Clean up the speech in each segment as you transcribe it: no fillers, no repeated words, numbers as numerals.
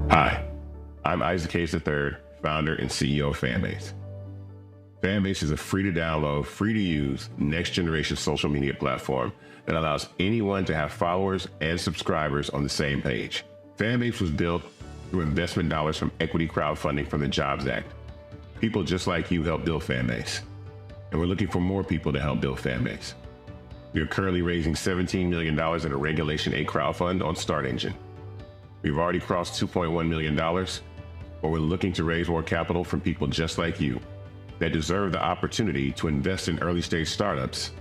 Hi, I'm Isaac Hayes III, founder and CEO of Fanbase. Fanbase is a free-to-download, free-to-use, next-generation social media platform that allows anyone to have followers and subscribers on the same page. Fanbase was built through investment dollars from equity crowdfunding from the Jobs Act. People just like you helped build Fanbase, and we're looking for more people to help build Fanbase. We are currently raising $17 million in a Regulation A crowdfund on StartEngine. We've already crossed $2.1 million, but we're looking to raise more capital from people just like you that deserve the opportunity to invest in early-stage startups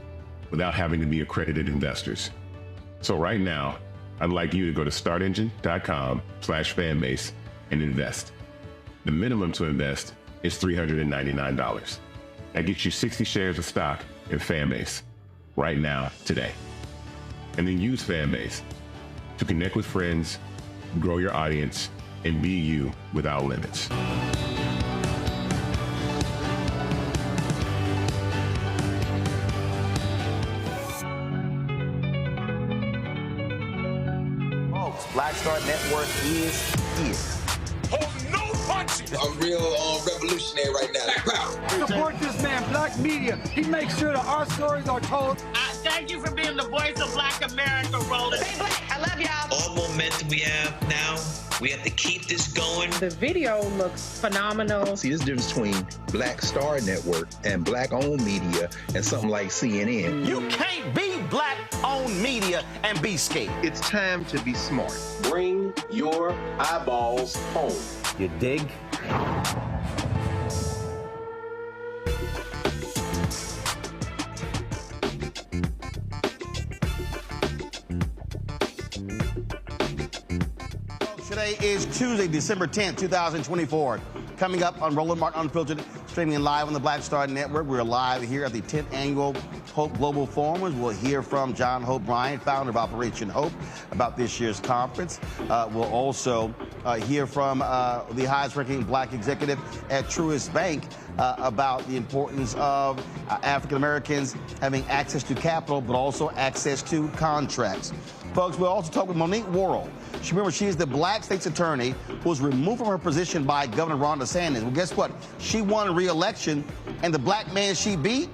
without having to be accredited investors. So right now, I'd like you to go to startengine.com/fanbase and invest. The minimum to invest is $399. That gets you 60 shares of stock in Fanbase right now, today. And then use Fanbase to connect with friends, grow your audience, and be you without limits. Black Star Network is here. Hold no punches! I'm real revolutionary right now. Support this man, Black Media. He makes sure that our stories are told. Thank you for being the voice of Black America, Roland. Stay black. I love y'all. All momentum we have now, we have to keep this going. The video looks phenomenal. See, this difference between Black Star Network and Black-owned media and something like CNN. You can't be Black-owned media and be scared. It's time to be smart. Bring your eyeballs home. You dig? Today is Tuesday, December 10th, 2024. Coming up on Roland Martin Unfiltered, streaming live on the Black Star Network. We're live here at the 10th Annual Hope Global Forum. We'll hear from John Hope Bryant, founder of Operation Hope, about this year's conference. We'll also hear from the highest-ranking Black executive at Truist Bank about the importance of African Americans having access to capital, but also access to contracts. Folks, we'll also talk with Monique Worrell. Remember, she is the Black state's attorney who was removed from her position by Governor Ron DeSantis. Well, guess what? She won re-election, and the Black man she beat,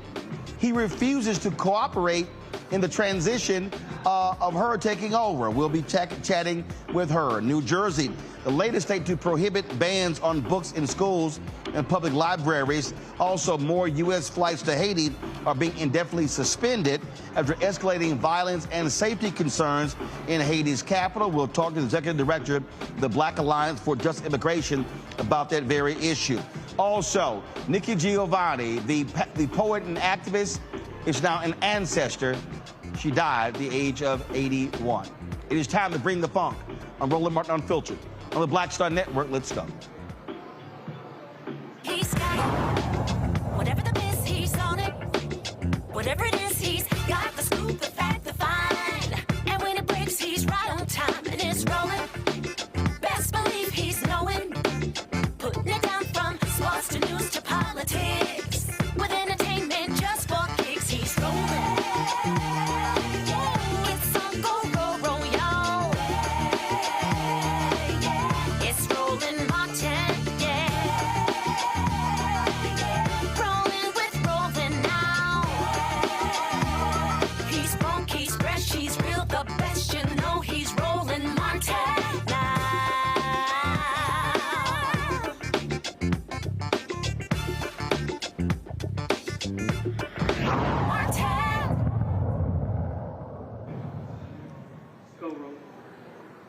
he refuses to cooperate in the transition of her taking over. We'll be chatting with her. New Jersey, the latest state to prohibit bans on books in schools and public libraries. Also, more U.S. flights to Haiti are being indefinitely suspended after escalating violence and safety concerns in Haiti's capital. We'll talk to the executive director of the Black Alliance for Just Immigration about that very issue. Also, Nikki Giovanni, the poet and activist, is now an ancestor. She died at the age of 81. It is time to bring the funk on Roland Martin Unfiltered. On the Black Star Network, let's go. He's got it. Whatever the miss, he's on it. Whatever it is, he's got the scoop, the fact, the find. And when it breaks, he's right on time and it's rolling. Best believe he's knowing. Putting it down from sports to news to politics. With entertainment just for kicks, he's rolling. It's on go, roll, y'all. It's Roland Martin, rolling with Roland now. He's funky, he's fresh, he's real, the best, you know he's Roland Martin now.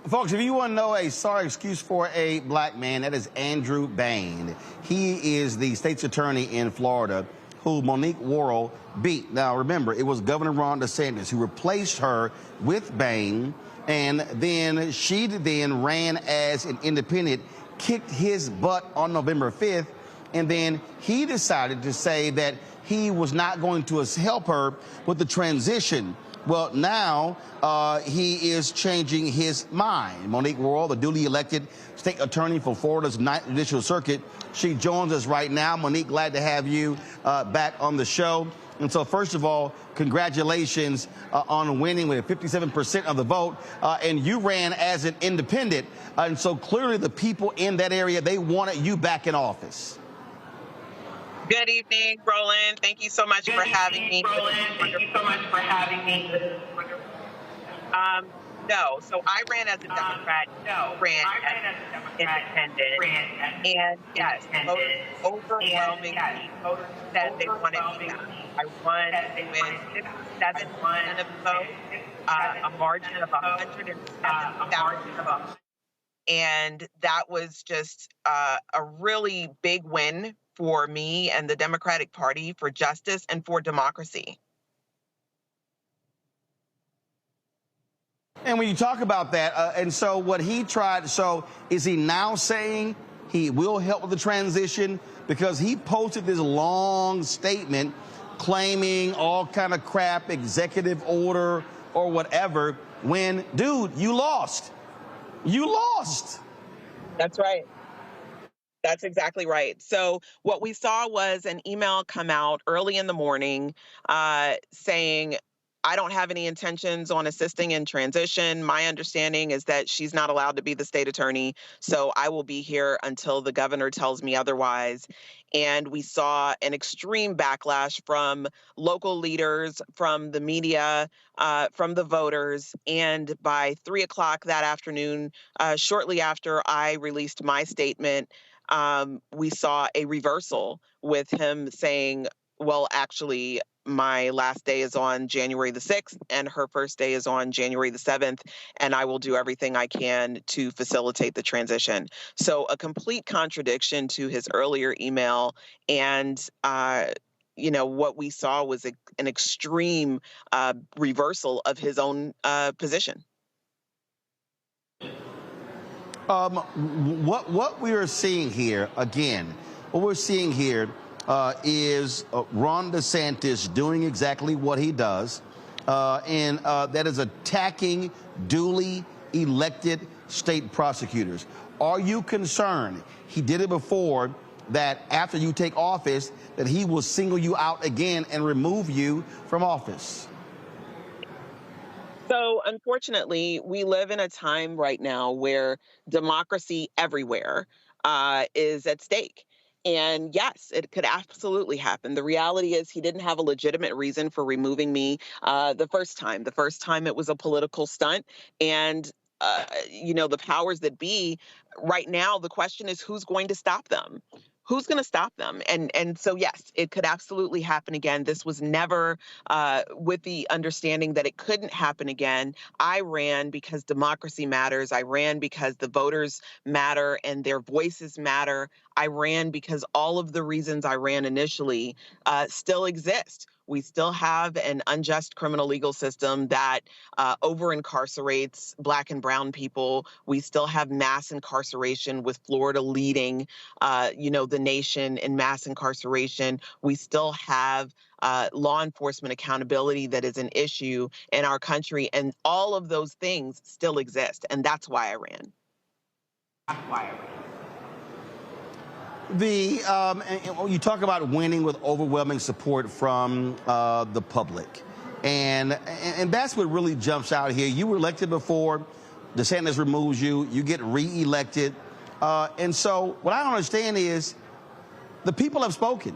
Folks, if you want to know a sorry excuse for a Black man, that is Andrew Bain. He is the state's attorney in Florida who Monique Worrell beat. Now, remember, it was Governor Ron DeSantis who replaced her with Bain, and then she then ran as an independent, kicked his butt on November 5th, and then he decided to say that he was not going to help her with the transition. Well, now he is changing his mind. Monique Worrell, the duly elected state attorney for Florida's 9th Judicial Circuit, she joins us right now. Monique, glad to have you back on the show. And so, first of all, congratulations on winning with 57% of the vote. And you ran as an independent. And so clearly the people in that area, they wanted you back in office. Good evening, Roland. Thank you so much for having me. No, so I ran as a Democrat. Ran as an independent. And yes, overwhelmingly said they wanted me back. I won with 57% of the vote, a margin of 107,000 votes. And that was just a really big win for me and the Democratic Party for justice and for democracy. And when you talk about that, and so what he tried, so is he now saying he will help with the transition? Because he posted this long statement claiming all kind of crap, executive order or whatever, when, dude, you lost. You lost. That's right. That's exactly right. So what we saw was an email come out early in the morning saying, I don't have any intentions on assisting in transition. My understanding is that she's not allowed to be the state attorney, so I will be here until the governor tells me otherwise. And we saw an extreme backlash from local leaders, from the media, from the voters. And by 3 o'clock that afternoon, shortly after I released my statement, we saw a reversal with him saying, well, actually, my last day is on January the 6th, and her first day is on January the 7th, and I will do everything I can to facilitate the transition. So a complete contradiction to his earlier email, and what we saw was an extreme reversal of his own position. What we are seeing here, again, what we're seeing here is Ron DeSantis doing exactly what he does, and that is attacking duly elected state prosecutors. Are you concerned, he did it before, that after you take office, that he will single you out again and remove you from office? So unfortunately, we live in a time right now where democracy everywhere is at stake. And yes, it could absolutely happen. The reality is he didn't have a legitimate reason for removing me the first time. The first time it was a political stunt. And, the powers that be right now, the question is who's going to stop them? Who's going to stop them? And so, yes, it could absolutely happen again. This was never with the understanding that it couldn't happen again. I ran because democracy matters. I ran because the voters matter and their voices matter. I ran because all of the reasons I ran initially still exist. We still have an unjust criminal legal system that over-incarcerates Black and brown people. We still have mass incarceration, with Florida leading, the nation in mass incarceration. We still have law enforcement accountability that is an issue in our country. And all of those things still exist. And that's why I ran. You talk about winning with overwhelming support from the public, and that's what really jumps out here. You were elected before, DeSantis removes you, you get re-elected, and so what I don't understand is the people have spoken,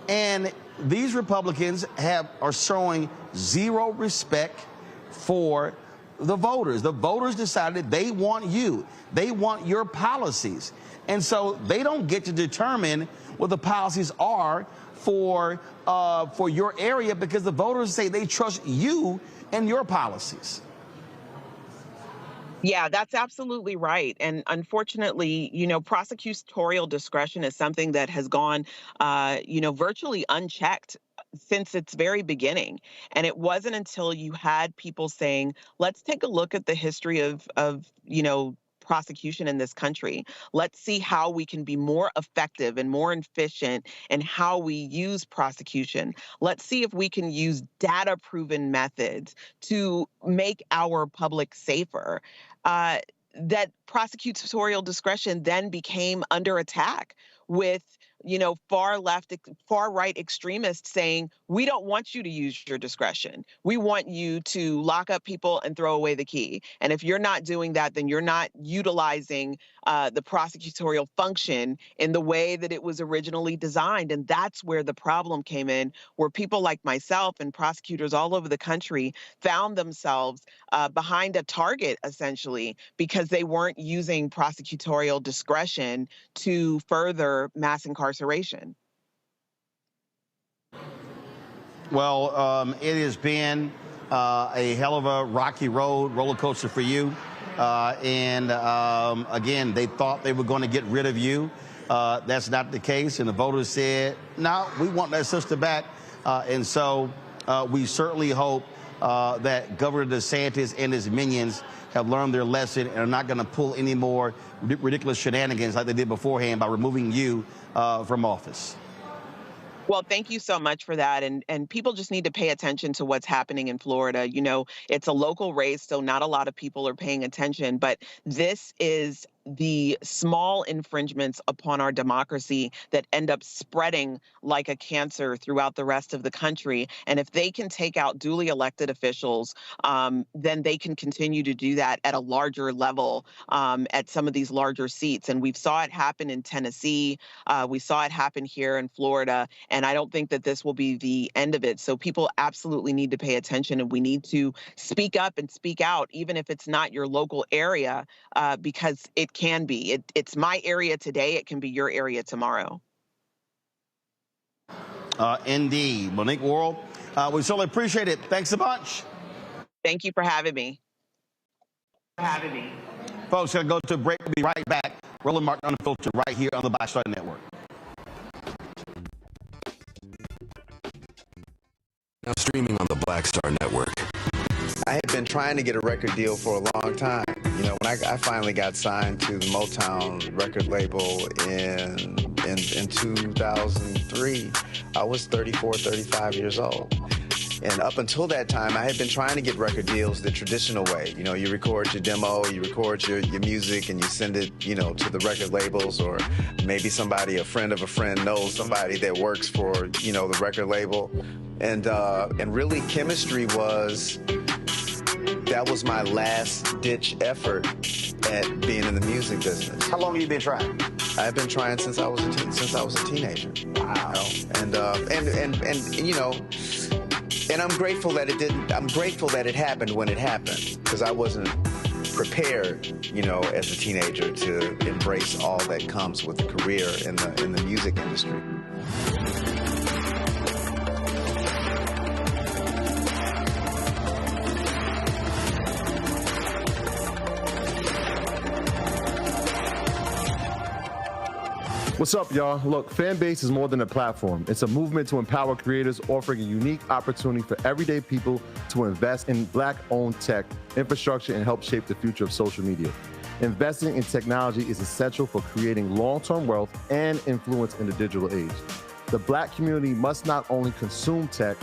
and these Republicans are showing zero respect for the voters. The voters decided they want you, they want your policies. And so they don't get to determine what the policies are for your area, because the voters say they trust you and your policies. Yeah, that's absolutely right. And unfortunately, prosecutorial discretion is something that has gone, virtually unchecked since its very beginning. And it wasn't until you had people saying, let's take a look at the history of prosecution in this country. Let's see how we can be more effective and more efficient in how we use prosecution. Let's see if we can use data-proven methods to make our public safer. That prosecutorial discretion then became under attack with, far right extremists saying, we don't want you to use your discretion. We want you to lock up people and throw away the key. And if you're not doing that, then you're not utilizing the prosecutorial function in the way that it was originally designed. And that's where the problem came in, where people like myself and prosecutors all over the country found themselves behind a target, essentially, because they weren't using prosecutorial discretion to further mass incarceration. Well, it has been a hell of a rocky roller coaster for you. Again, they thought they were going to get rid of you. That's not the case. And the voters said, no, we want that sister back. And so we certainly hope that Governor DeSantis and his minions have learned their lesson and are not going to pull any more ridiculous shenanigans like they did beforehand by removing you from office. Well, thank you so much for that. And people just need to pay attention to what's happening in Florida. It's a local race, so not a lot of people are paying attention. But this is the small infringements upon our democracy that end up spreading like a cancer throughout the rest of the country. And if they can take out duly elected officials, then they can continue to do that at a larger level at some of these larger seats. And we saw it happen in Tennessee. We saw it happen here in Florida. And I don't think that this will be the end of it. So people absolutely need to pay attention, and we need to speak up and speak out, even if it's not your local area, because it can be. It's my area today. It can be your area tomorrow. Indeed. Monique Worrell, we certainly appreciate it. Thanks a bunch. Thank you for having me. Folks, going to go to a break. We'll be right back. Roland Martin Unfiltered right here on the Black Star Network. Now streaming on the Black Star Network. I had been trying to get a record deal for a long time. When I finally got signed to the Motown record label in 2003, I was 34, 35 years old. And up until that time, I had been trying to get record deals the traditional way. You record your demo, you record your music, and you send it, to the record labels, or maybe a friend of a friend knows somebody that works for, the record label. And really, chemistry that was my last-ditch effort at being in the music business. How long have you been trying? I've been trying since I was a teenager. Wow. And I'm grateful that it didn't. I'm grateful that it happened when it happened, because I wasn't prepared, as a teenager to embrace all that comes with a career in the music industry. What's up, y'all? Look, Fanbase is more than a platform. It's a movement to empower creators, offering a unique opportunity for everyday people to invest in Black-owned tech, infrastructure, and help shape the future of social media. Investing in technology is essential for creating long-term wealth and influence in the digital age. The Black community must not only consume tech,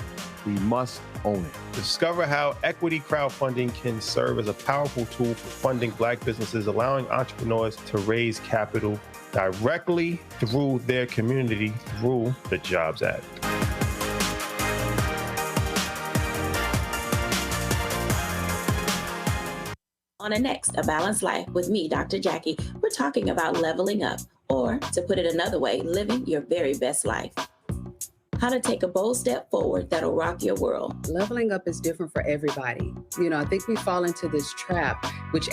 we must own it. Discover how equity crowdfunding can serve as a powerful tool for funding Black businesses, allowing entrepreneurs to raise capital directly through their community through the Jobs Act. On the next A Balanced Life with me, Dr. Jackie, we're talking about leveling up, or to put it another way, living your very best life. How to take a bold step forward that'll rock your world. Leveling up is different for everybody. I think we fall into this trap, which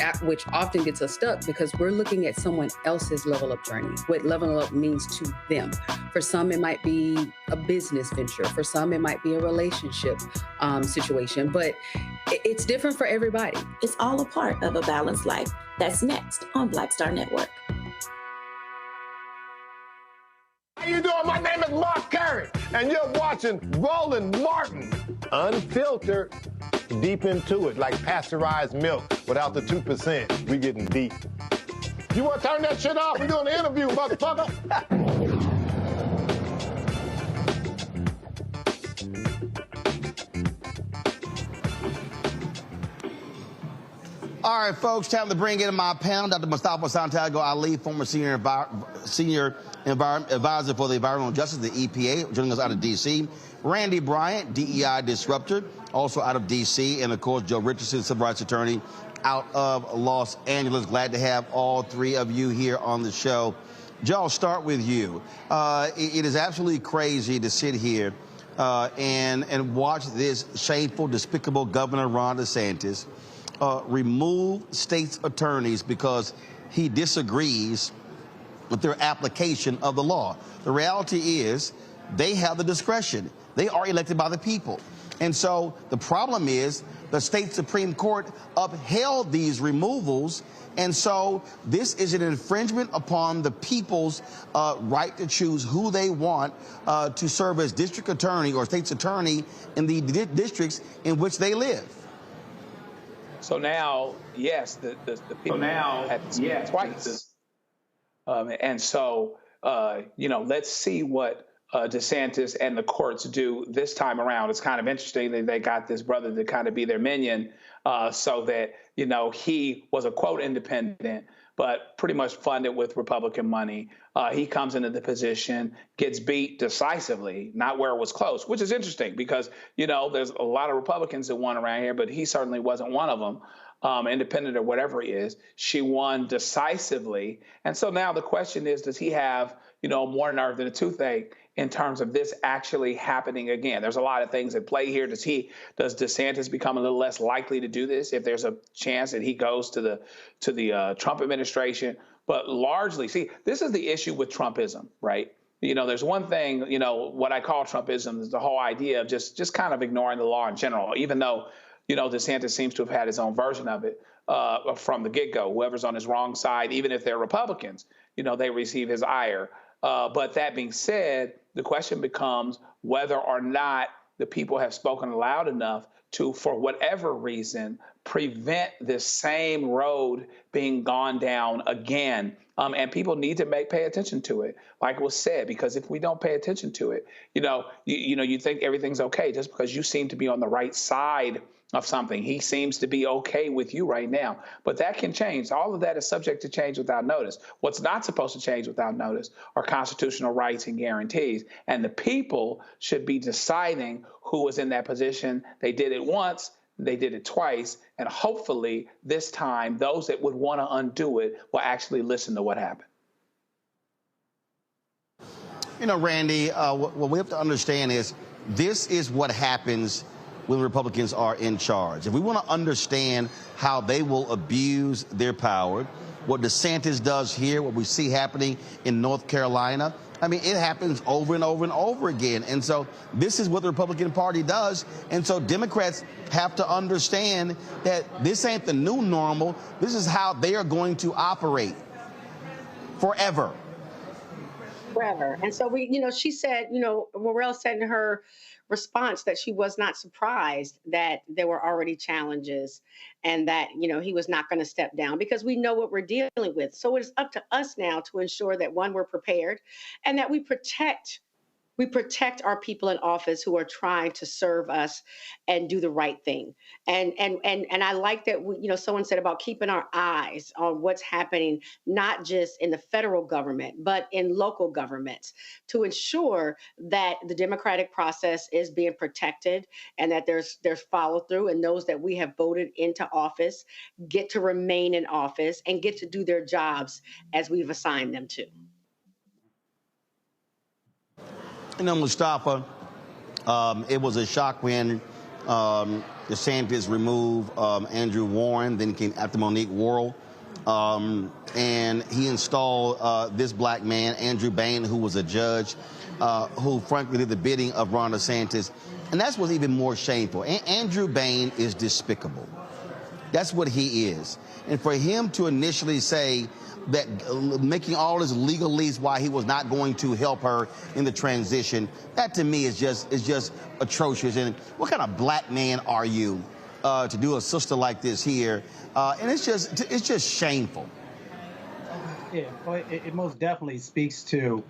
often gets us stuck because we're looking at someone else's level up journey, what leveling up means to them. For some, it might be a business venture. For some, it might be a relationship situation, but it's different for everybody. It's all a part of A Balanced Life. That's next on Black Star Network. How you doing? My name is Mark Curry, and you're watching Roland Martin Unfiltered. Deep into it, like pasteurized milk without the 2%. We getting deep. You want to turn that shit off? We're doing an interview, motherfucker. All right, folks, time to bring in my panel, Dr. Mustafa Santiago Ali, former senior advisor for the Environmental Justice, the EPA, joining us out of D.C. Randy Bryant, DEI disruptor, also out of D.C. And, of course, Joe Richardson, civil rights attorney out of Los Angeles. Glad to have all three of you here on the show. Joe, I'll start with you. It is absolutely crazy to sit here and watch this shameful, despicable Governor Ron DeSantis remove state's attorneys because he disagrees with their application of the law. The reality is they have the discretion. They are elected by the people. And so the problem is the state Supreme Court upheld these removals. And so this is an infringement upon the people's right to choose who they want to serve as district attorney or state's attorney in the districts in which they live. So now, yes, the people had to speak twice. And so, let's see what DeSantis and the courts do this time around. It's kind of interesting that they got this brother to kind of be their minion so that, he was a quote independent, but pretty much funded with Republican money. He comes into the position, gets beat decisively, not where it was close, which is interesting because, there's a lot of Republicans that won around here, but he certainly wasn't one of them. Independent or whatever he is, she won decisively. And so now the question is, does he have, more nerve than a toothache in terms of this actually happening again? There's a lot of things at play here. Does DeSantis become a little less likely to do this if there's a chance that he goes to the Trump administration? But largely, see, this is the issue with Trumpism, right? There's one thing, what I call Trumpism is the whole idea of just kind of ignoring the law in general, even though DeSantis seems to have had his own version of it from the get-go. Whoever's on his wrong side, even if they're Republicans, they receive his ire. But that being said, the question becomes whether or not the people have spoken loud enough to, for whatever reason, prevent this same road being gone down again. And people need to pay attention to it, like was said, because if we don't pay attention to it, you think everything's okay just because you seem to be on the right side of something. He seems to be okay with you right now, but that can change. All of that is subject to change without notice. What's not supposed to change without notice are constitutional rights and guarantees, and the people should be deciding who is in that position. They did it once, they did it twice, and hopefully this time those that would want to undo it will actually listen to what happened. Randy, what we have to understand is this is what happens when Republicans are in charge. If we want to understand how they will abuse their power, what DeSantis does here, what we see happening in North Carolina, it happens over and over and over again. And so this is what the Republican Party does. And so Democrats have to understand that this ain't the new normal. This is how they are going to operate forever. Forever. And so she said, Worrell said in her response that she was not surprised that there were already challenges and that, he was not going to step down because we know what we're dealing with. So it's up to us now to ensure that, one, we're prepared and that we protect our people in office who are trying to serve us and do the right thing. And I like that, someone said about keeping our eyes on what's happening, not just in the federal government, but in local governments to ensure that the democratic process is being protected and that there's follow through and those that we have voted into office get to remain in office and get to do their jobs as we've assigned them to. Mustafa, it was a shock when DeSantis removed Andrew Warren, then came after Monique Worrell, and he installed this black man, Andrew Bain, who was a judge, who frankly did the bidding of Ron DeSantis. And that's what's even more shameful. Andrew Bain is despicable. That's what he is. And for him to initially say that making all his legalese why he was not going to help her in the transition, that to me is just atrocious. And what kind of black man are you to do a sister like this here? And it's just shameful. Yeah, well, it most definitely speaks to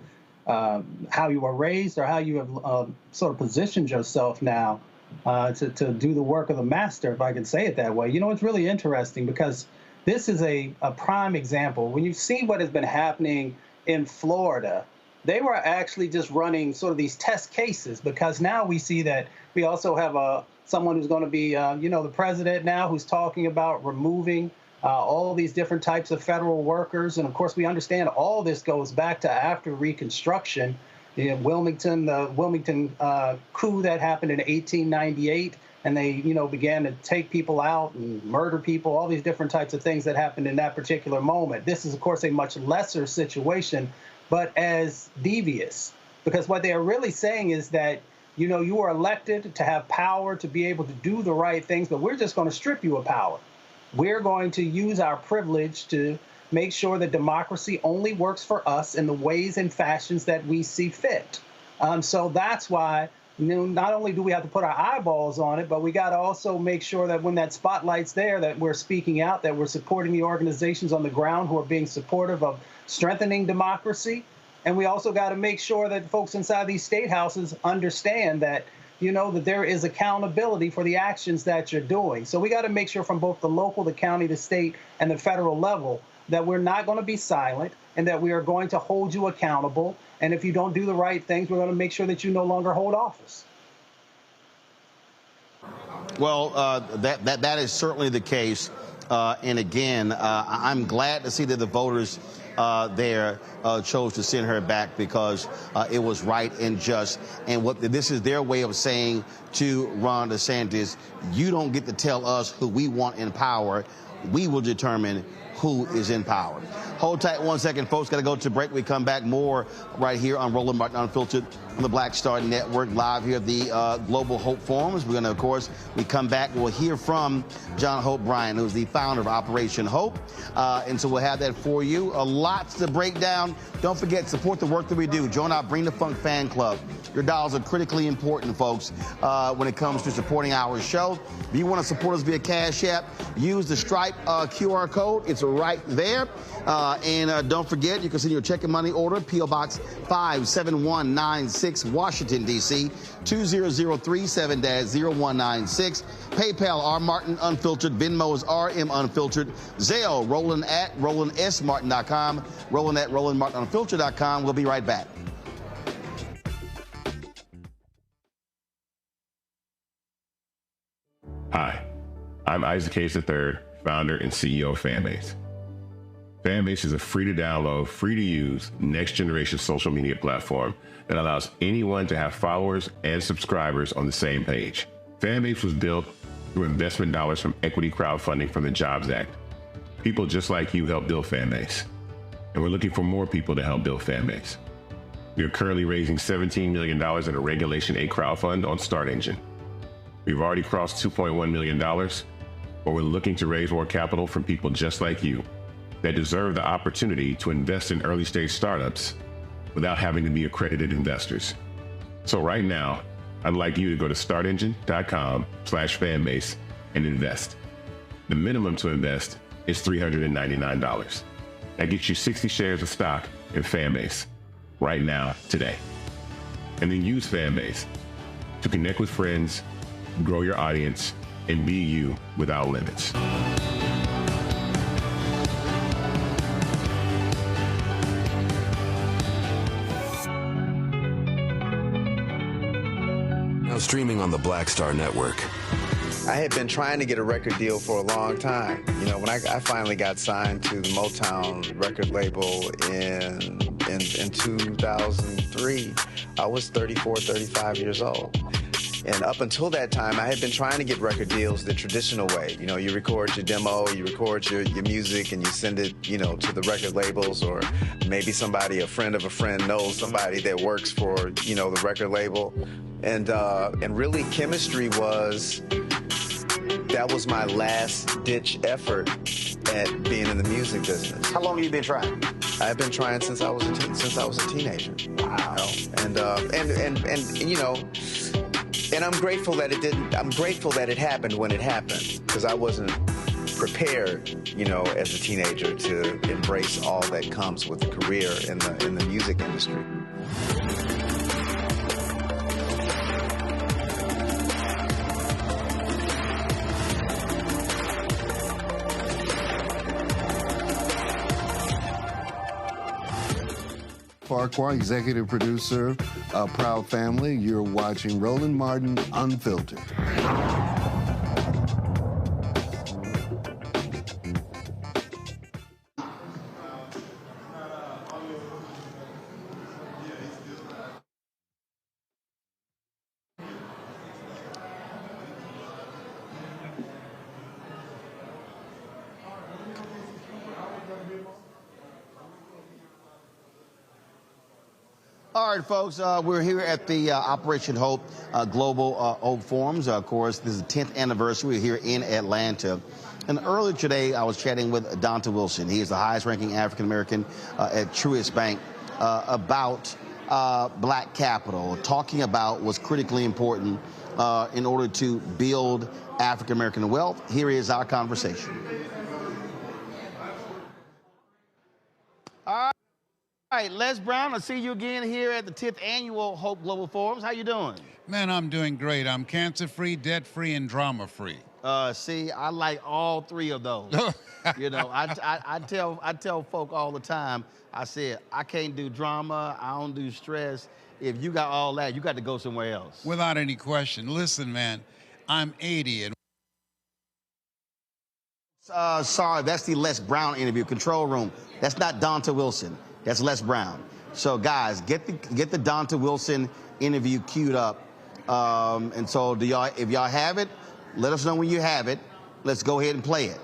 how you were raised or how you have sort of positioned yourself now to do the work of the master, if I can say it that way. It's really interesting because this is a prime example. When you see what has been happening in Florida they were actually just running sort of these test cases, because now we see that we also have someone who's going to be, the president now, who's talking about removing all these different types of federal workers. And of course, we understand all this goes back to after Reconstruction, the Wilmington coup that happened in 1898. And they, began to take people out and murder people, all these different types of things that happened in that particular moment. This is, of course, a much lesser situation, but as devious, because what they are really saying is that, you are elected to have power to be able to do the right things, but we're just going to strip you of power. We're going to use our privilege to make sure that democracy only works for us in the ways and fashions that we see fit. So that's why, not only do we have to put our eyeballs on it, but we got to also make sure that when that spotlight's there, that we're speaking out, that we're supporting the organizations on the ground who are being supportive of strengthening democracy. And we also got to make sure that folks inside these state houses understand that, that there is accountability for the actions that you're doing. So we got to make sure from both the local, the county, the state, and the federal level that we're not going to be silent and that we are going to hold you accountable. And if you don't do the right things, we're going to make sure that you no longer hold office. Well, that is certainly the case. And again, I'm glad to see that the voters there chose to send her back, because it was right and just. And this is their way of saying to Ron DeSantis, you don't get to tell us who we want in power. We will determine who is in power. Hold tight 1 second, folks. Got to go to break. We come back more right here on Roland Martin Unfiltered on the Black Star Network, live here at the Global Hope Forums. We're going to, of course, we come back. We'll hear from John Hope Bryant, who's the founder of Operation Hope. And so we'll have that for you. Lots to break down. Don't forget, support the work that we do. Join our Bring the Funk fan club. Your dollars are critically important, folks, when it comes to supporting our show. If you want to support us via Cash App, use the Stripe QR code. It's right there. And don't forget, you can send your check and money order, P.O. Box 57196, Washington, D.C., 20037-0196. PayPal, R. Martin Unfiltered. Venmo is RM Unfiltered. Zelle, Roland at RolandSMartin.com. Roland at RolandMartinUnfiltered.com. We'll be right back. Hi, I'm Isaac Hayes III, founder and CEO of Fanbase. Fanbase is a free-to-download, free-to-use, next-generation social media platform that allows anyone to have followers and subscribers on the same page. Fanbase was built through investment dollars from equity crowdfunding from the Jobs Act. People just like you helped build Fanbase, and we're looking for more people to help build Fanbase. We are currently raising $17 million in a Regulation A crowdfund on StartEngine. We've already crossed $2.1 million, but we're looking to raise more capital from people just like you that deserve the opportunity to invest in early-stage startups without having to be accredited investors. So right now, I'd like you to go to startengine.com/fanbase and invest. The minimum to invest is $399. That gets you 60 shares of stock in Fanbase right now, today. And then use Fanbase to connect with friends, grow your audience, and be you without limits. Now streaming on the Black Star Network. I had been trying to get a record deal for a long time. When I finally got signed to the Motown record label in 2003, I was 34, 35 years old. And up until that time, I had been trying to get record deals the traditional way. You record your demo, you record your music, and you send it, to the record labels, or maybe a friend of a friend knows somebody that works for, the record label. And really, chemistry that was my last-ditch effort at being in the music business. How long have you been trying? I've been trying since I was a teenager. Wow. And I'm grateful that it didn't. I'm grateful that it happened when it happened, because I wasn't prepared, as a teenager to embrace all that comes with a career in the music industry. For Farquhar, executive producer of Proud Family. You're watching Roland Martin Unfiltered. All right, folks, we're here at the Operation Hope Global Hope Forums. Of course, this is the 10th anniversary. We're here in Atlanta. And earlier today, I was chatting with Donta Wilson. He is the highest-ranking African-American at Truist Bank about black capital, talking about what's critically important in order to build African-American wealth. Here is our conversation. All right, Les Brown, I see you again here at the 10th Annual Hope Global Forums. How you doing? Man, I'm doing great. I'm cancer-free, debt-free, and drama-free. See, I like all three of those. You know, I tell folk all the time, I said, I can't do drama, I don't do stress. If you got all that, you got to go somewhere else. Without any question. Listen, man, I'm 80 and... Sorry, that's the Les Brown interview, control room. That's not Donta Wilson. That's Les Brown. So, guys, get the Donta Wilson interview queued up. And so, if y'all have it, let us know when you have it. Let's go ahead and play it.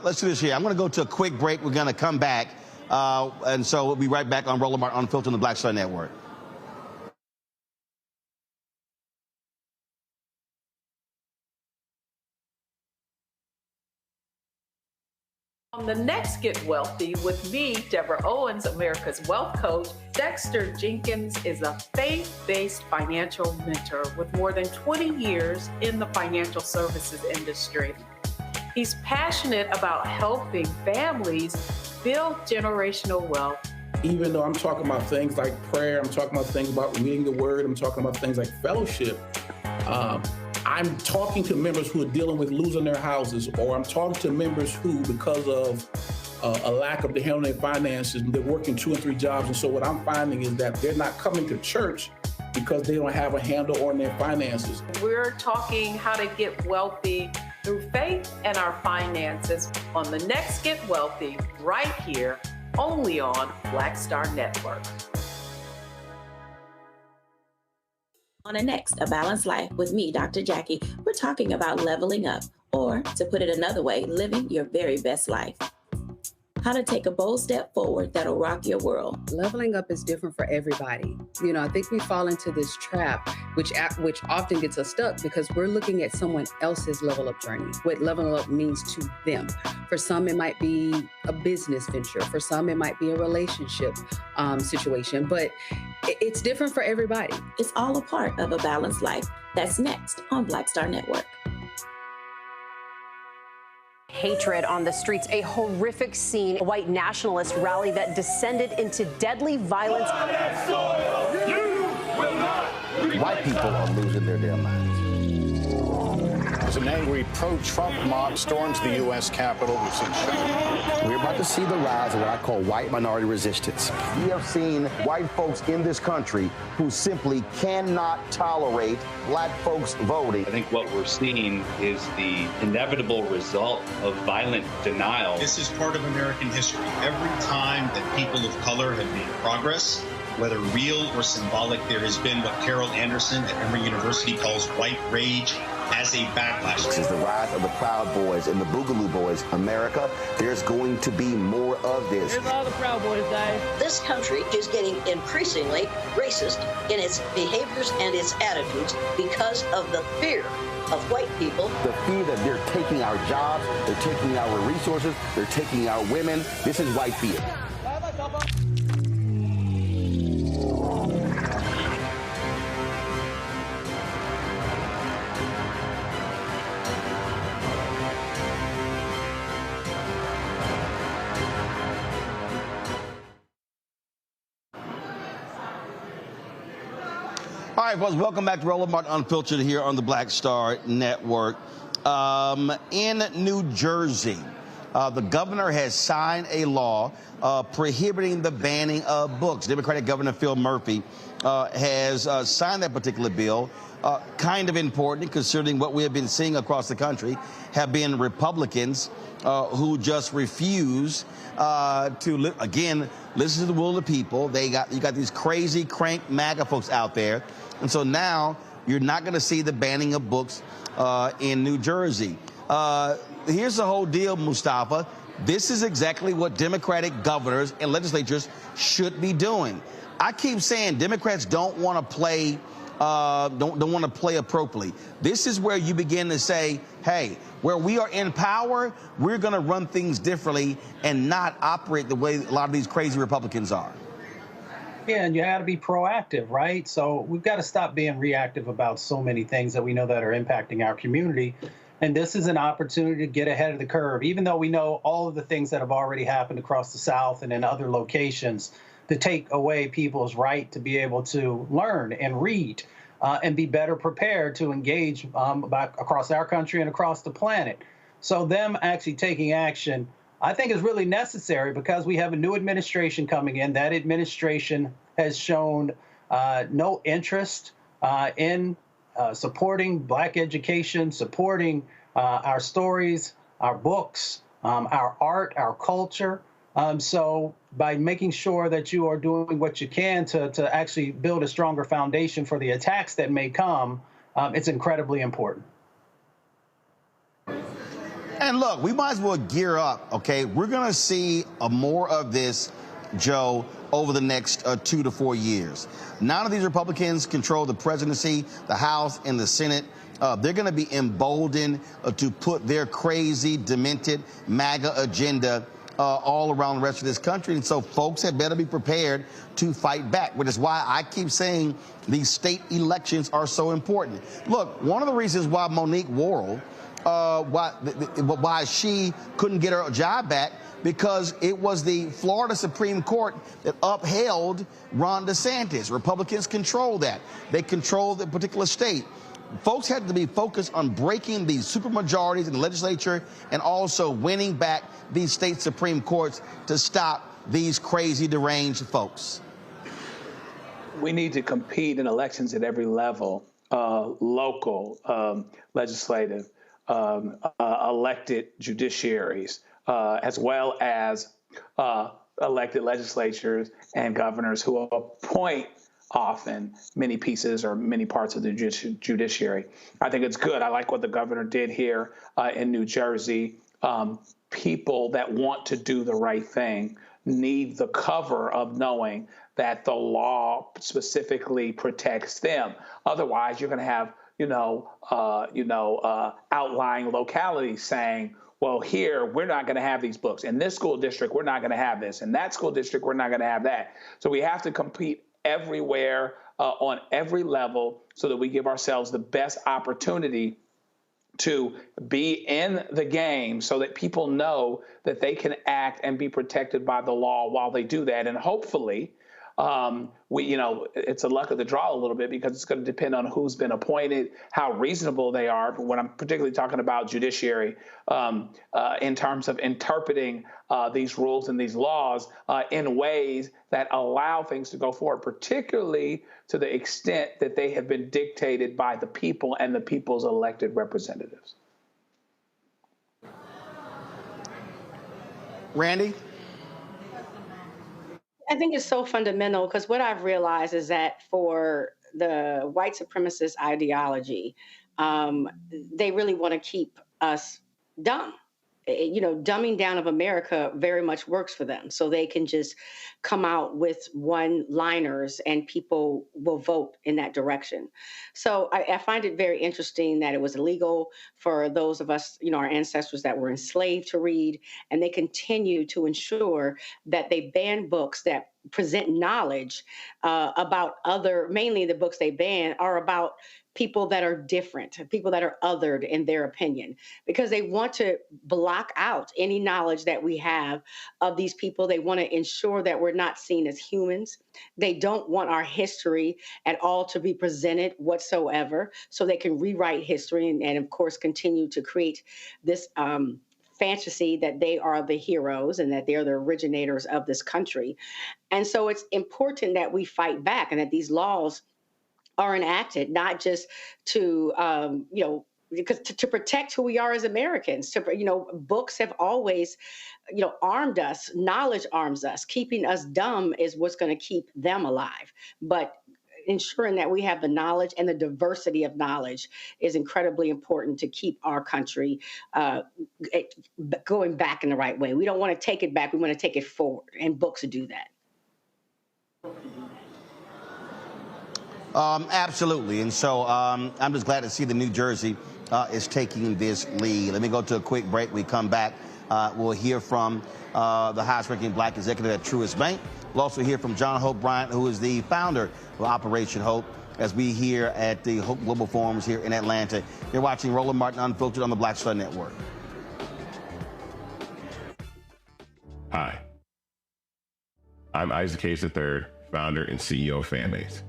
Let's do this here. I'm going to go to a quick break. We're going to come back. And so we'll be right back on Roland Martin Unfiltered on the Black Star Network. On the next Get Wealthy with me, Deborah Owens, America's Wealth Coach, Dexter Jenkins is a faith-based financial mentor with more than 20 years in the financial services industry. He's passionate about helping families build generational wealth. Even though I'm talking about things like prayer, I'm talking about things about reading the word, I'm talking about things like fellowship, I'm talking to members who are dealing with losing their houses, or I'm talking to members who, because of a lack of the handling their finances, they're working 2 and 3 jobs. And so what I'm finding is that they're not coming to church because they don't have a handle on their finances. We're talking how to get wealthy through faith and our finances on the next Get Wealthy, right here, only on Black Star Network. On the next A Balanced Life with me, Dr. Jackie, we're talking about leveling up, or to put it another way, living your very best life. How to take a bold step forward that'll rock your world. Leveling up is different for everybody. You know, I think we fall into this trap, which often gets us stuck because we're looking at someone else's level up journey, what leveling up means to them. For some, it might be a business venture. For some, it might be a relationship situation, but it's different for everybody. It's all a part of A Balanced Life. That's next on Black Star Network. Hatred on the streets, a horrific scene, a white nationalist rally that descended into deadly violence. White people are losing their damn minds. As an angry pro-Trump mob storms the U.S. Capitol, we're about to see the rise of what I call white minority resistance. We have seen white folks in this country who simply cannot tolerate black folks voting. I think what we're seeing is the inevitable result of violent denial. This is part of American history. Every time that people of color have made progress, whether real or symbolic, there has been what Carol Anderson at Emory University calls white rage as a backlash. This is the rise of the Proud Boys and the Boogaloo Boys. America, there's going to be more of this. Here's all the Proud Boys, guys. This country is getting increasingly racist in its behaviors and its attitudes because of the fear of white people. The fear that they're taking our jobs, they're taking our resources, they're taking our women. This is white fear. All right, folks, welcome back to Roland Martin Unfiltered here on the Black Star Network. In New Jersey, the governor has signed a law prohibiting the banning of books. Democratic Governor Phil Murphy has signed that particular bill. Kind of important, considering what we have been seeing across the country have been Republicans who just refuse to, again, listen to the will of the people. You got these crazy crank MAGA folks out there. And so now you're not going to see the banning of books in New Jersey. Here's the whole deal, Mustafa. This is exactly what Democratic governors and legislatures should be doing. I keep saying Democrats don't want to play don't want to play appropriately. This is where you begin to say, hey, where we are in power, we're going to run things differently and not operate the way a lot of these crazy Republicans are. Yeah, and you got to be proactive, right? So we've got to stop being reactive about so many things that we know that are impacting our community. And this is an opportunity to get ahead of the curve, even though we know all of the things that have already happened across the South and in other locations, to take away people's right to be able to learn and read and be better prepared to engage across our country and across the planet. So them actually taking action, I think, is really necessary because we have a new administration coming in. That administration has shown no interest in supporting Black education, supporting our stories, our books, our art, our culture. So by making sure that you are doing what you can to actually build a stronger foundation for the attacks that may come, it's incredibly important. And look, we might as well gear up, okay? We're going to see more of this, Joe, over the next 2 to 4 years. None of these Republicans control the presidency, the House, and the Senate. They're going to be emboldened to put their crazy, demented MAGA agenda all around the rest of this country. And so folks had better be prepared to fight back, which is why I keep saying these state elections are so important. Look, one of the reasons why Monique Worrell, why she couldn't get her job back, because it was the Florida Supreme Court that upheld Ron DeSantis. Republicans control that. They control the particular state. Folks had to be focused on breaking these supermajorities in the legislature and also winning back these state Supreme Courts to stop these crazy, deranged folks. We need to compete in elections at every level, local, legislative, elected judiciaries, as well as elected legislatures and governors who appoint often many pieces or many parts of the judiciary. I think it's good. I like what the governor did here in New Jersey. People that want to do the right thing need the cover of knowing that the law specifically protects them. Otherwise, you're going to have, outlying localities saying, well, here, we're not going to have these books. In this school district, we're not going to have this. In that school district, we're not going to have that. So we have to compete everywhere, on every level, so that we give ourselves the best opportunity to be in the game so that people know that they can act and be protected by the law while they do that. And hopefully, it's a luck of the draw a little bit because it's going to depend on who's been appointed, how reasonable they are. But when I'm particularly talking about judiciary, in terms of interpreting these rules and these laws in ways that allow things to go forward, particularly to the extent that they have been dictated by the people and the people's elected representatives. Randy? I think it's so fundamental because what I've realized is that for the white supremacist ideology, they really want to keep us dumb. Dumbing down of America very much works for them. So they can just come out with one-liners and people will vote in that direction. So I find it very interesting that it was illegal for those of us, our ancestors that were enslaved to read, and they continue to ensure that they ban books that present knowledge about mainly the books they ban are about people that are different, people that are othered in their opinion, because they want to block out any knowledge that we have of these people. They want to ensure that we're not seen as humans. They don't want our history at all to be presented whatsoever, so they can rewrite history and of course, continue to create this fantasy that they are the heroes and that they're the originators of this country. And so it's important that we fight back and that these laws are enacted, not just to, because to protect who we are as Americans. Books have always, armed us. Knowledge arms us. Keeping us dumb is what's going to keep them alive. But ensuring that we have the knowledge and the diversity of knowledge is incredibly important to keep our country going back in the right way. We don't want to take it back. We want to take it forward, and books do that. Absolutely. And so I'm just glad to see that New Jersey is taking this lead. Let me go to a quick break. We come back. We'll hear from the highest-ranking black executive at Truist Bank. We'll also hear from John Hope Bryant, who is the founder of Operation Hope, as we here at the Hope Global Forums here in Atlanta. You're watching Roland Martin Unfiltered on the Black Star Network. Hi. I'm Isaac Hayes III, founder and CEO of Fanbase.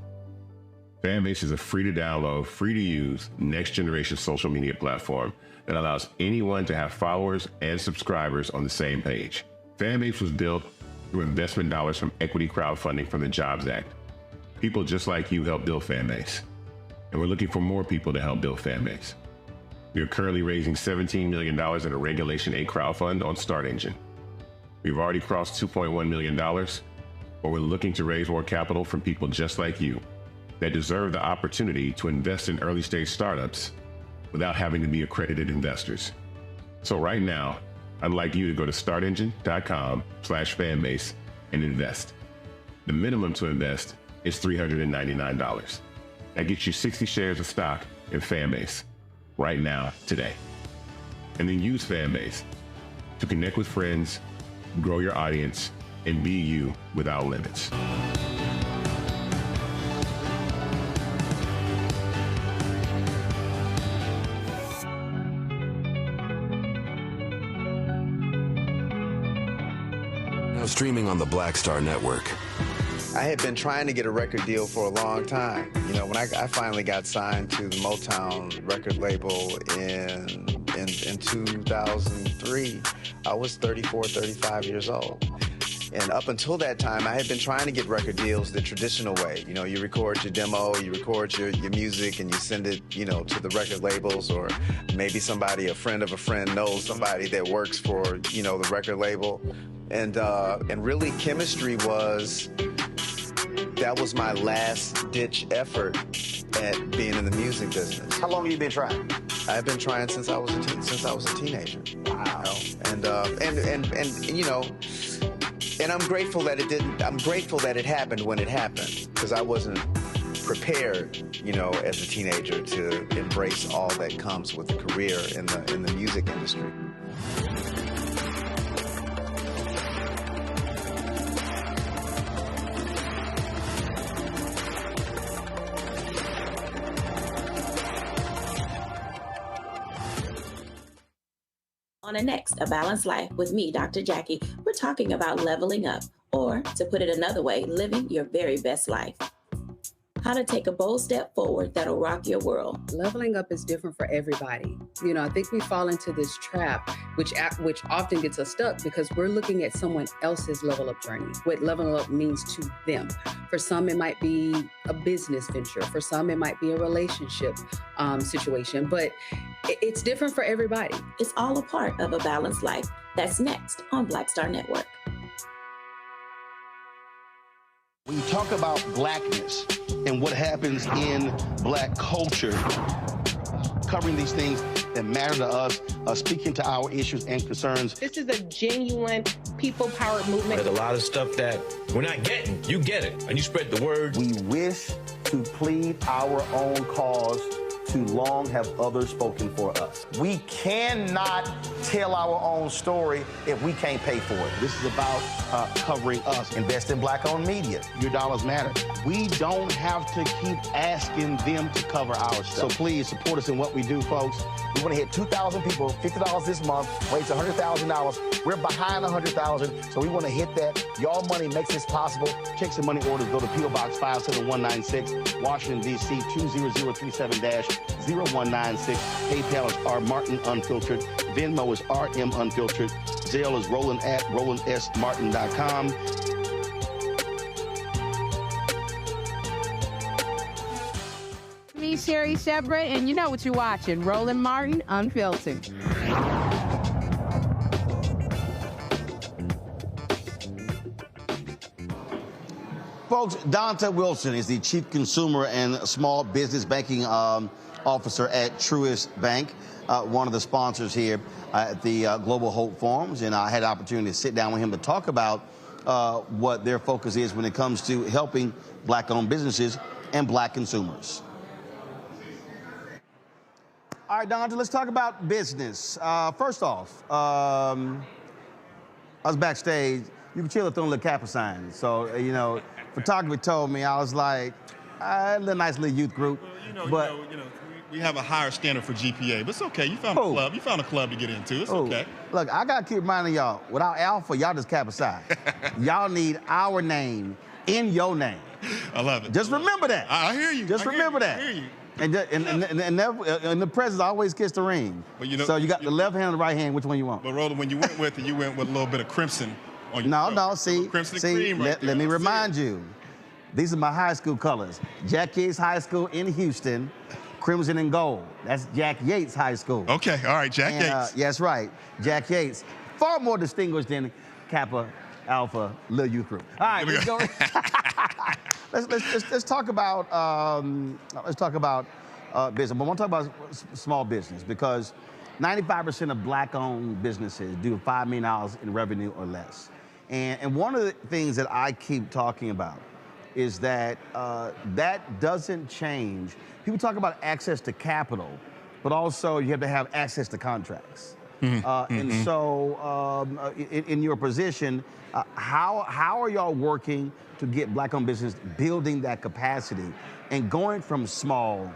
Fanbase is a free-to-download, free-to-use, next-generation social media platform that allows anyone to have followers and subscribers on the same page. Fanbase was built through investment dollars from equity crowdfunding from the Jobs Act. People just like you helped build Fanbase, and we're looking for more people to help build Fanbase. We are currently raising $17 million in a Regulation A crowdfund on StartEngine. We've already crossed $2.1 million, but we're looking to raise more capital from people just like you that deserve the opportunity to invest in early-stage startups without having to be accredited investors. So right now, I'd like you to go to startengine.com/fanbase and invest. The minimum to invest is $399. That gets you 60 shares of stock in Fanbase right now, today. And then use Fanbase to connect with friends, grow your audience, and be you without limits. Streaming on the Black Star Network. I had been trying to get a record deal for a long time. When I finally got signed to the Motown record label in 2003, I was 34, 35 years old. And up until that time, I had been trying to get record deals the traditional way. You record your demo, you record your music, and you send it, to the record labels, or maybe a friend of a friend knows somebody that works for, the record label. And really, chemistry was my last-ditch effort at being in the music business. How long have you been trying? I've been trying since I was a teenager. Wow. And I'm grateful that it didn't. I'm grateful that it happened when it happened, because I wasn't prepared, as a teenager to embrace all that comes with a career in the music industry. On the next A Balanced Life with me, Dr. Jackie, we're talking about leveling up, or to put it another way, living your very best life. How to take a bold step forward that'll rock your world. Leveling up is different for everybody. I think we fall into this trap, which often gets us stuck because we're looking at someone else's level up journey, what leveling up means to them. For some, it might be a business venture. For some, it might be a relationship situation, but it's different for everybody. It's all a part of A Balanced Life. That's next on Black Star Network. When you talk about blackness and what happens in black culture, covering these things that matter to us, speaking to our issues and concerns. This is a genuine people-powered movement. There's a lot of stuff that we're not getting. You get it, and you spread the word. We wish to plead our own cause Too long have others spoken for us. We cannot tell our own story if we can't pay for it. This is about covering us. Invest in Black-owned media. Your dollars matter. We don't have to keep asking them to cover our stuff. So please support us in what we do, folks. We want to hit 2,000 people, $50 this month, raise $100,000. We're behind 100,000, so we want to hit that. Y'all money makes this possible. Checks and money orders go to P.O. Box 57196, Washington, D.C. 20037-0196. PayPal is R Martin Unfiltered. Venmo is RM Unfiltered. Zelle is Roland at RolandSMartin.com. Me, Sherry Shepard, and you know what you're watching, Roland Martin Unfiltered. Folks, Donta Wilson is the Chief Consumer and Small Business Banking Officer at Truist Bank, one of the sponsors here at the Global Hope Forums, and I had the opportunity to sit down with him to talk about what their focus is when it comes to helping Black-owned businesses and Black consumers. All right, Donta, let's talk about business. First off, I was backstage. You can chill at the little Kappa sign. So, you know, photographer told me, I was like, a little nice little youth group. Well, we have a higher standard for GPA, but it's okay. You found a club. You found a club to get into. It's okay. Look, I got to keep reminding y'all, without Alpha, y'all just Kappa Psi. Y'all need our name in your name. I love it. Just remember that. I hear you. Just remember that. I hear you. And the presidents always kiss the ring. But you know, so you got the left hand and the right hand. Which one you want? But Roland, when you went with it, you went with a little bit of crimson on your No, see, cream right let me remind you. These are my high school colors. Jack Yates High School in Houston, crimson and gold. That's Jack Yates High School. Okay, all right, Jack Yates. Yeah, that's right, Jack Yates. Far more distinguished than Kappa Alpha Little Youth Group. All right, let's go. let's talk about business. But I want to talk about small business because 95% of Black-owned businesses do $5 million in revenue or less. And one of the things that I keep talking about is that that doesn't change. People talk about access to capital, but also you have to have access to contracts. And so in your position, how are y'all working to get Black-owned business building that capacity and going from small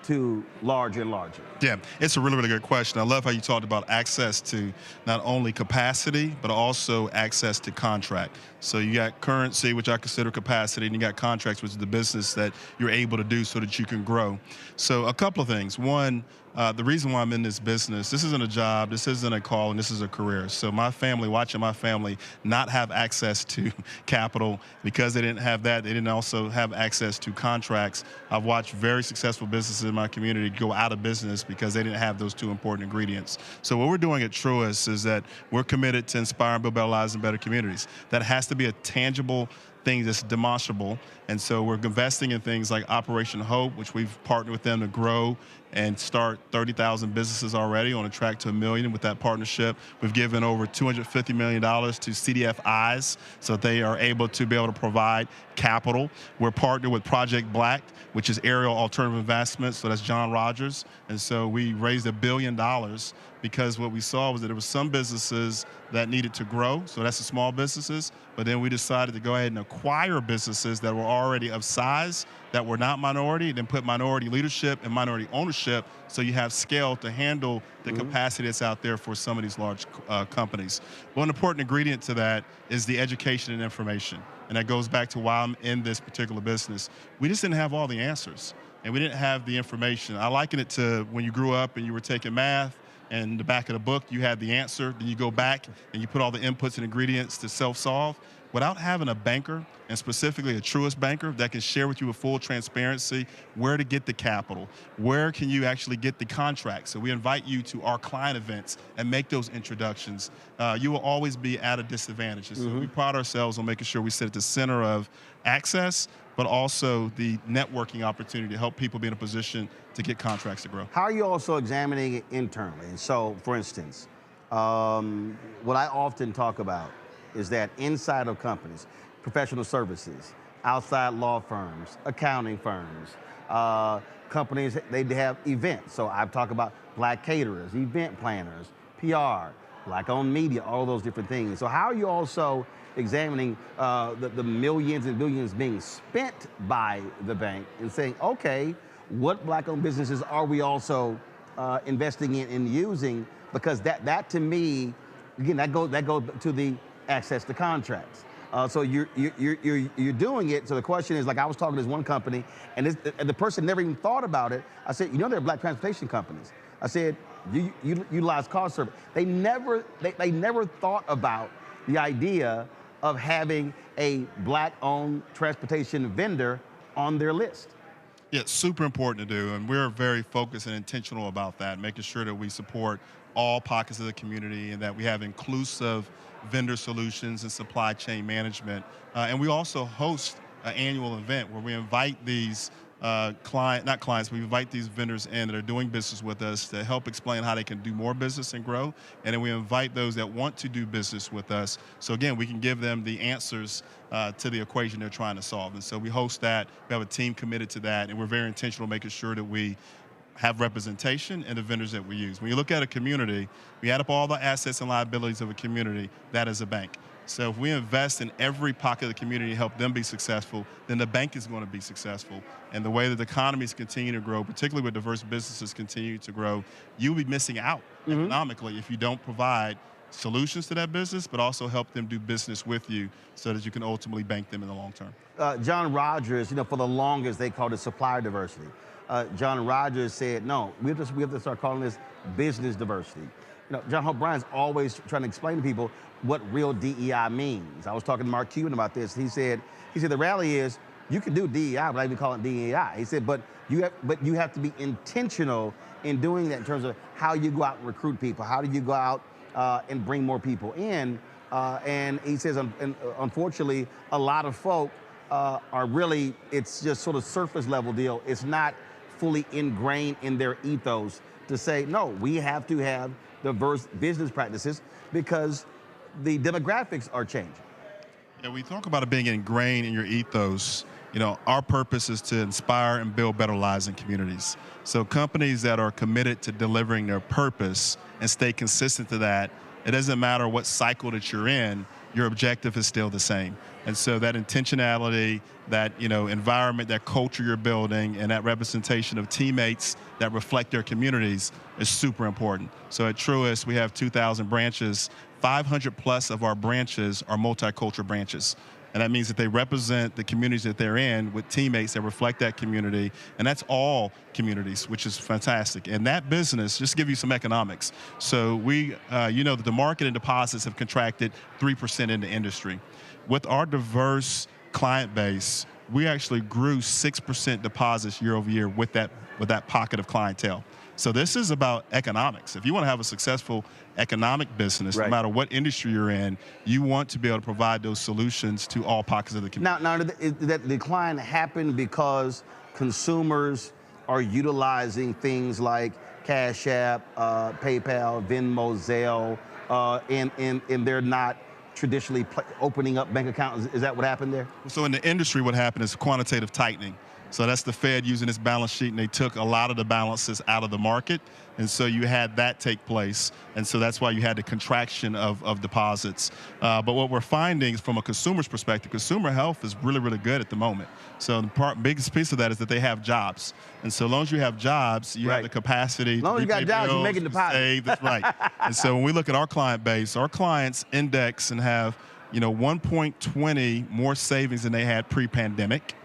to larger and larger? Yeah, it's a really, really good question. I love how you talked about access to not only capacity, but also access to contract. So you got currency, which I consider capacity, and you got contracts, which is the business that you're able to do so that you can grow. So a couple of things. One, the reason why I'm in this business, this isn't a job, this isn't a calling, this is a career. So my family, watching my family not have access to capital, because they didn't have that, they didn't also have access to contracts. I've watched very successful businesses in my community go out of business because they didn't have those two important ingredients. So what we're doing at Truist is that we're committed to inspire and build better lives and better communities. That has to be a tangible thing that's demonstrable. And so we're investing in things like Operation Hope, which we've partnered with them to grow and start 30,000 businesses already, on a track to 1 million with that partnership. We've given over $250 million to CDFIs so that they are able to provide capital. We're partnered with Project Black, which is Aerial Alternative Investments, so that's John Rogers. And so we raised $1 billion because what we saw was that there were some businesses that needed to grow, so that's the small businesses, but then we decided to go ahead and acquire businesses that were already of size, that were not minority, then put minority leadership and minority ownership so you have scale to handle the capacity that's out there for some of these large companies. One important ingredient to that is the education and information, and that goes back to why I'm in this particular business. We just didn't have all the answers, and we didn't have the information. I liken it to when you grew up and you were taking math, and in the back of the book, you had the answer. Then you go back and you put all the inputs and ingredients to self-solve. Without having a banker, and specifically a Truist banker, that can share with you with full transparency where to get the capital, where can you actually get the contracts. So we invite you to our client events and make those introductions. You will always be at a disadvantage. So we pride ourselves on making sure we sit at the center of access, but also the networking opportunity to help people be in a position to get contracts to grow. How are you also examining it internally? And so, for instance, what I often talk about is that inside of companies, professional services, outside law firms, accounting firms, companies, they have events. So I've talked about black caterers, event planners, PR, black-owned media, all those different things. So how are you also examining the millions and billions being spent by the bank and saying, okay, what black-owned businesses are we also investing in and using? Because that to me, again, that goes to the access to contracts. So you're doing it. So the question is, like, I was talking to this one company, and the person never even thought about it. I said, you know, there are black transportation companies. I said, you utilize car service. They never thought about the idea of having a black-owned transportation vendor on their list. Yeah, it's super important to do, and we're very focused and intentional about that, making sure that we support all pockets of the community and that we have inclusive vendor solutions and supply chain management. And we also host an annual event where we invite these we invite these vendors in that are doing business with us to help explain how they can do more business and grow. And then we invite those that want to do business with us. So again, we can give them the answers to the equation they're trying to solve. And so we host that. We have a team committed to that. And we're very intentional making sure that we have representation in the vendors that we use. When you look at a community, we add up all the assets and liabilities of a community, that is a bank. So if we invest in every pocket of the community to help them be successful, then the bank is going to be successful. And the way that the economies continue to grow, particularly with diverse businesses continue to grow, you'll be missing out economically if you don't provide solutions to that business, but also help them do business with you so that you can ultimately bank them in the long term. John Rogers, you know, for the longest they called it supplier diversity. John Rogers said, no, we have to start calling this business diversity. You know, John Hope Bryant's always trying to explain to people what real DEI means. I was talking to Mark Cuban about this. He said the reality is you can do DEI, but I even call it DEI. He said, but you have to be intentional in doing that in terms of how you go out and recruit people. How do you go out and bring more people in? And he says, unfortunately, a lot of folk are really, it's just sort of surface level deal. It's not fully ingrained in their ethos to say, no, we have to have diverse business practices because the demographics are changing. Yeah, we talk about it being ingrained in your ethos. You know, our purpose is to inspire and build better lives in communities. So companies that are committed to delivering their purpose and stay consistent to that, it doesn't matter what cycle that you're in, your objective is still the same. And so that intentionality, that, you know, environment, that culture you're building, and that representation of teammates that reflect their communities is super important. So at Truist, we have 2,000 branches. 500 plus of our branches are multicultural branches. And that means that they represent the communities that they're in with teammates that reflect that community. And that's all communities, which is fantastic. And that business, just to give you some economics. So we, you know, that the market and deposits have contracted 3% in the industry. With our diverse client base, we actually grew 6% deposits year over year with that pocket of clientele. So this is about economics. If you want to have a successful economic business, no matter what industry you're in, you want to be able to provide those solutions to all pockets of the community. Now, did that decline happen because consumers are utilizing things like Cash App, PayPal, Venmo, Zelle, and they're not traditionally opening up bank accounts? Is that what happened there? So in the industry, what happened is quantitative tightening. So that's the Fed using its balance sheet, and they took a lot of the balances out of the market. And so you had that take place. And so that's why you had the contraction of deposits. But what we're finding from a consumer's perspective, consumer health is really, really good at the moment. So the biggest piece of that is that they have jobs. And so as long as you have jobs, you have the capacity as long as you got jobs, you're making deposits. Save. That's right. And so when we look at our client base, our clients index and have, you know, 1.20 more savings than they had pre-pandemic.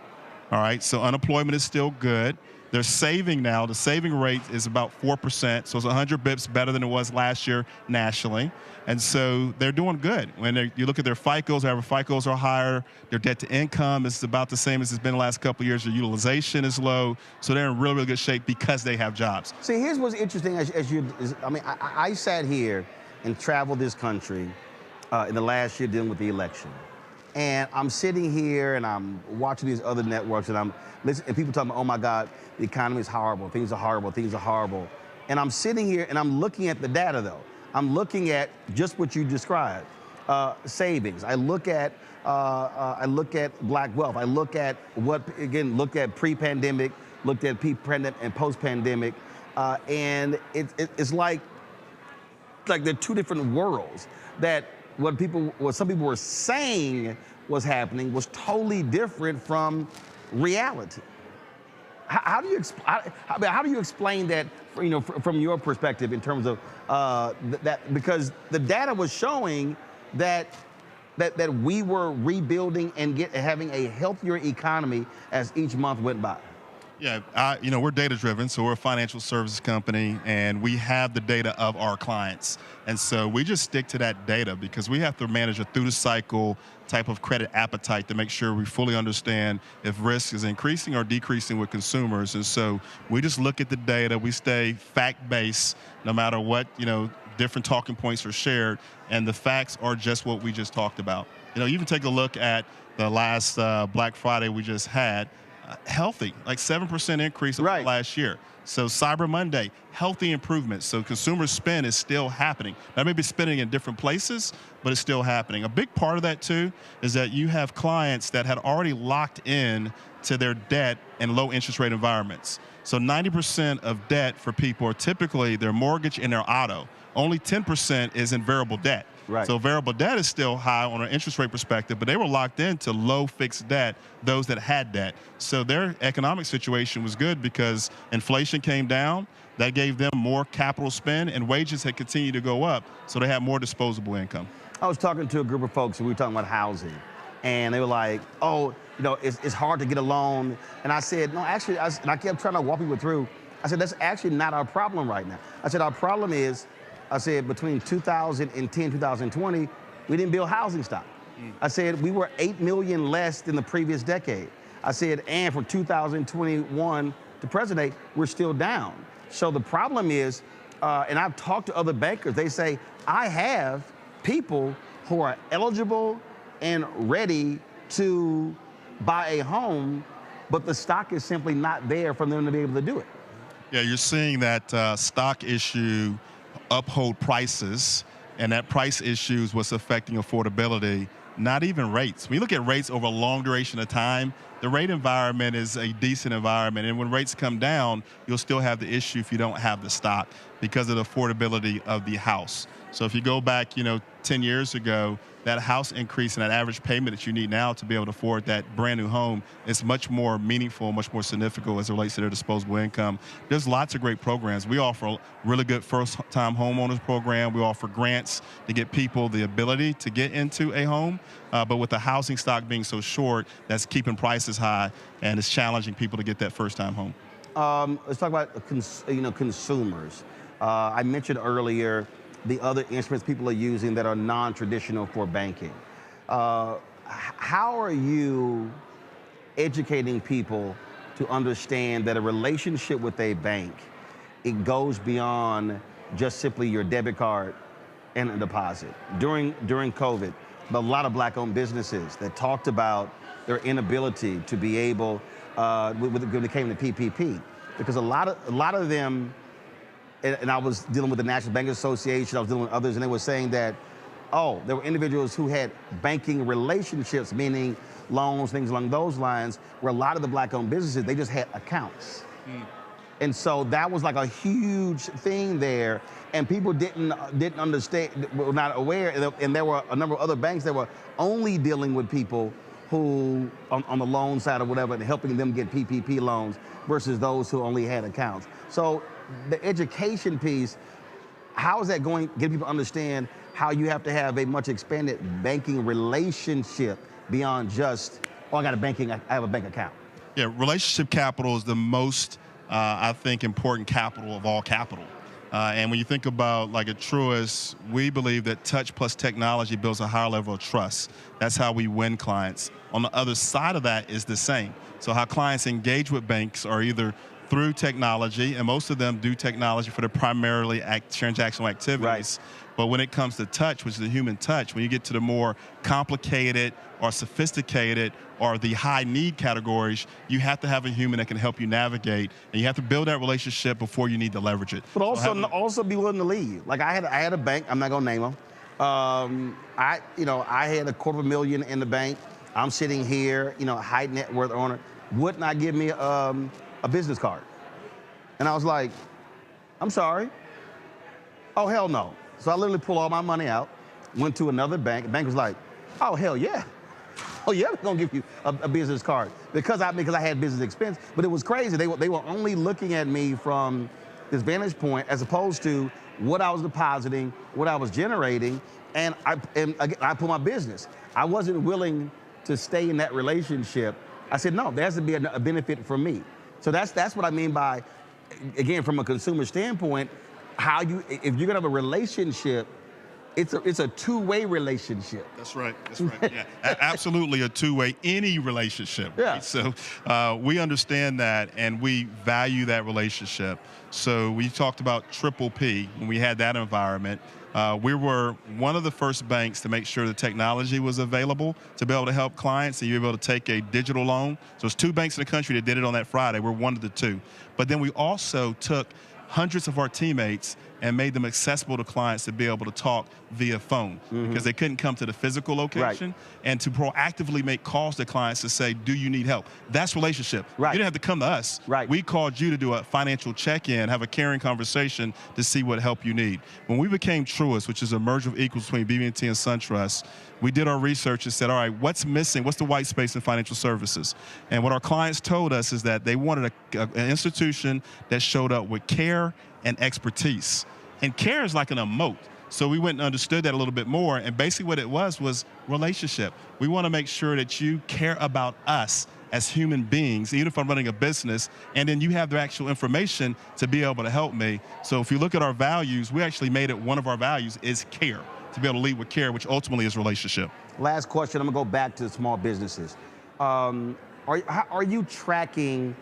All right, so unemployment is still good. They're saving now. The saving rate is about 4%, so it's 100 bips better than it was last year nationally. And so they're doing good. When you look at their FICOs, however, FICOs are higher. Their debt to income is about the same as it's been the last couple of years. Their utilization is low. So they're in really, really good shape because they have jobs. See, here's what's interesting. I sat here and traveled this country in the last year dealing with the election. And I'm sitting here and I'm watching these other networks and I'm listening, and people talking about, oh my God, the economy is horrible, things are horrible, things are horrible. And I'm sitting here and I'm looking at the data though. I'm looking at just what you described. savings. I look at black wealth. I look at look at pre-pandemic, looked at pre-pandemic and post-pandemic, and it's like they're two different worlds. That what some people were saying was happening was totally different from reality. How do you explain that, from your perspective in terms of that? Because the data was showing that we were rebuilding and having a healthier economy as each month went by. Yeah, we're data-driven, so we're a financial services company, and we have the data of our clients. And so we just stick to that data because we have to manage a through-the-cycle type of credit appetite to make sure we fully understand if risk is increasing or decreasing with consumers. And so we just look at the data. We stay fact-based no matter what, different talking points are shared, and the facts are just what we just talked about. You can take a look at the last Black Friday we just had. Healthy, like 7% increase over last year. So Cyber Monday, healthy improvement. So consumer spend is still happening. Now maybe spending in different places, but it's still happening. A big part of that too is that you have clients that had already locked in to their debt in low interest rate environments. So 90% of debt for people are typically their mortgage and their auto. Only 10% is in variable debt. Right. So variable debt is still high on an interest rate perspective, but they were locked into low fixed debt, those that had debt. So their economic situation was good because inflation came down. That gave them more capital spend, and wages had continued to go up, so they had more disposable income. I was talking to a group of folks, and we were talking about housing, and they were like, oh, it's hard to get a loan. And I said, no, actually, and I kept trying to walk people through. I said, that's actually not our problem right now. I said, our problem is, between 2010, 2020, we didn't build housing stock. I said, we were 8 million less than the previous decade. I said, and from 2021 to present day, we're still down. So the problem is, and I've talked to other bankers, they say, I have people who are eligible and ready to buy a home, but the stock is simply not there for them to be able to do it. Yeah, you're seeing that stock issue uphold prices, and that price issue is what's affecting affordability, not even rates. When you look at rates over a long duration of time, the rate environment is a decent environment, and when rates come down, you'll still have the issue if you don't have the stock because of the affordability of the house. So if you go back, 10 years ago, that house increase and that average payment that you need now to be able to afford that brand new home is much more meaningful, much more significant as it relates to their disposable income. There's lots of great programs. We offer a really good first-time homeowners program. We offer grants to get people the ability to get into a home. But with the housing stock being so short, that's keeping prices high, and it's challenging people to get that first-time home. Let's talk about consumers. I mentioned earlier the other instruments people are using that are non-traditional for banking. How are you educating people to understand that a relationship with a bank, it goes beyond just simply your debit card and a deposit? During COVID, a lot of Black-owned businesses that talked about their inability to be able, when it came to PPP, because a lot of them, and I was dealing with the National Banking Association, I was dealing with others, and they were saying that, there were individuals who had banking relationships, meaning loans, things along those lines, where a lot of the Black-owned businesses, they just had accounts. And so that was like a huge thing there, and people didn't understand, were not aware, and there were a number of other banks that were only dealing with people who, on the loan side or whatever, and helping them get PPP loans versus those who only had accounts. So the education piece, how is that going to get people to understand how you have to have a much expanded banking relationship beyond just, I have a bank account? Yeah, relationship capital is the most, I think, important capital of all capital. And when you think about like at Truist, we believe that touch plus technology builds a higher level of trust. That's how we win clients. On the other side of that is the same. So how clients engage with banks are either through technology, and most of them do technology for their primarily transactional activities. Right. But when it comes to touch, which is the human touch, when you get to the more complicated or sophisticated or the high need categories, you have to have a human that can help you navigate, and you have to build that relationship before you need to leverage it. But also be willing to leave. Like I had a bank, I'm not gonna name them, I had $250,000 in the bank. I'm sitting here, high net worth owner, would not give me a business card. And I was like, I'm sorry. Oh, hell no. So I literally pulled all my money out, went to another bank. The bank was like, oh, hell yeah. Oh, yeah, we're going to give you a business card because I had business expense. But it was crazy. They were only looking at me from this vantage point as opposed to what I was depositing, what I was generating, and I put my business. I wasn't willing to stay in that relationship. I said, no, there has to be a benefit for me. So that's what I mean by, again, from a consumer standpoint, if you're gonna have a relationship, it's a two-way relationship. That's right. Yeah, absolutely a two-way, any relationship. Yeah. Right? So we understand that, and we value that relationship. So we talked about Triple P when we had that environment. We were one of the first banks to make sure the technology was available to be able to help clients and you were able to take a digital loan. So there's 2 banks in the country that did it on that Friday. We're one of the 2. But then we also took hundreds of our teammates and made them accessible to clients to be able to talk via phone because they couldn't come to the physical location, and to proactively make calls to clients to say, do you need help? That's relationship. You didn't have to come to us. We called you to do a financial check-in, have a caring conversation to see what help you need. When we became Truist, which is a merger of equals between BB&T and SunTrust, we did our research and said, all right, what's missing? What's the white space in financial services? And what our clients told us is that they wanted an institution that showed up with care and expertise. And care is like an emote. So we went and understood that a little bit more. And basically what it was relationship. We want to make sure that you care about us as human beings, even if I'm running a business, and then you have the actual information to be able to help me. So if you look at our values, we actually made it one of our values is care, to be able to lead with care, which ultimately is relationship. Last question, I'm gonna go back to the small businesses. Are you tracking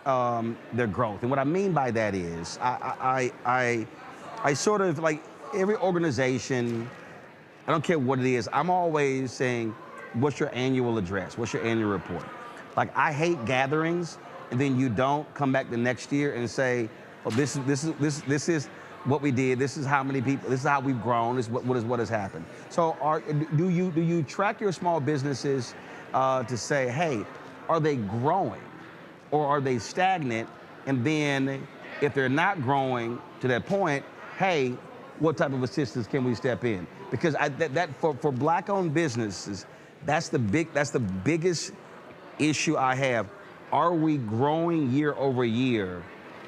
their growth? And what I mean by that is, I sort of, like every organization, I don't care what it is, I'm always saying, what's your annual address? What's your annual report? Like, I hate gatherings, and then you don't come back the next year and say, oh, this is what we did, this is how many people, this is how we've grown, this is what has happened. So do you track your small businesses to say, hey, are they growing or are they stagnant? And then if they're not growing to that point, hey, what type of assistance can we step in? Because for Black-owned businesses, that's the biggest issue I have. Are we growing year over year,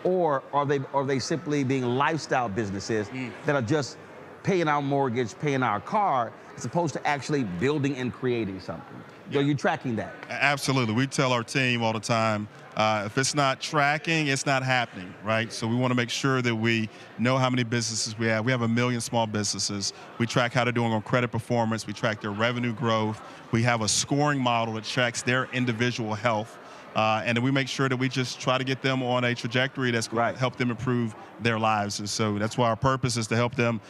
or are they simply being lifestyle businesses that are just paying our mortgage, paying our car, as opposed to actually building and creating something? Yeah. Are you tracking that? Absolutely. We tell our team all the time, if it's not tracking, it's not happening, right? So we want to make sure that we know how many businesses we have. We have 1 million small businesses. We track how they're doing on credit performance. We track their revenue growth. We have a scoring model that tracks their individual health. And then we make sure that we just try to get them on a trajectory that's going to help them improve their lives. And so that's why our purpose is to help them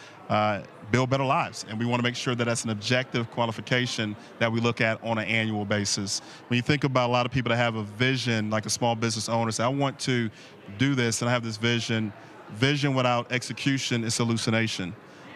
build better lives. And we want to make sure that that's an objective qualification that we look at on an annual basis. When you think about a lot of people that have a vision, like a small business owner, say, I want to do this and I have this vision. Vision without execution is hallucination.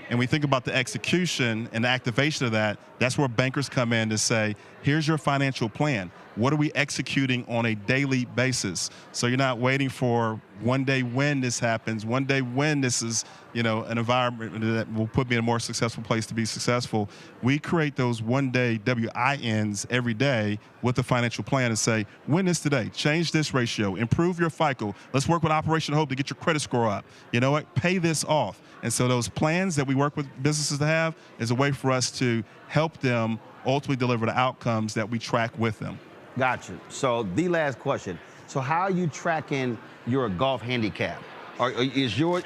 And we think about the execution and the activation of that, that's where bankers come in to say, here's your financial plan. What are we executing on a daily basis? So you're not waiting for one day when this happens, one day when this is, an environment that will put me in a more successful place to be successful. We create those one-day WINs every day with the financial plan and say, win this today, change this ratio, improve your FICO. Let's work with Operation Hope to get your credit score up. You know what? Pay this off. And so those plans that we work with businesses to have is a way for us to help them ultimately deliver the outcomes that we track with them. Gotcha. So the last question. So how are you tracking your golf handicap? Is your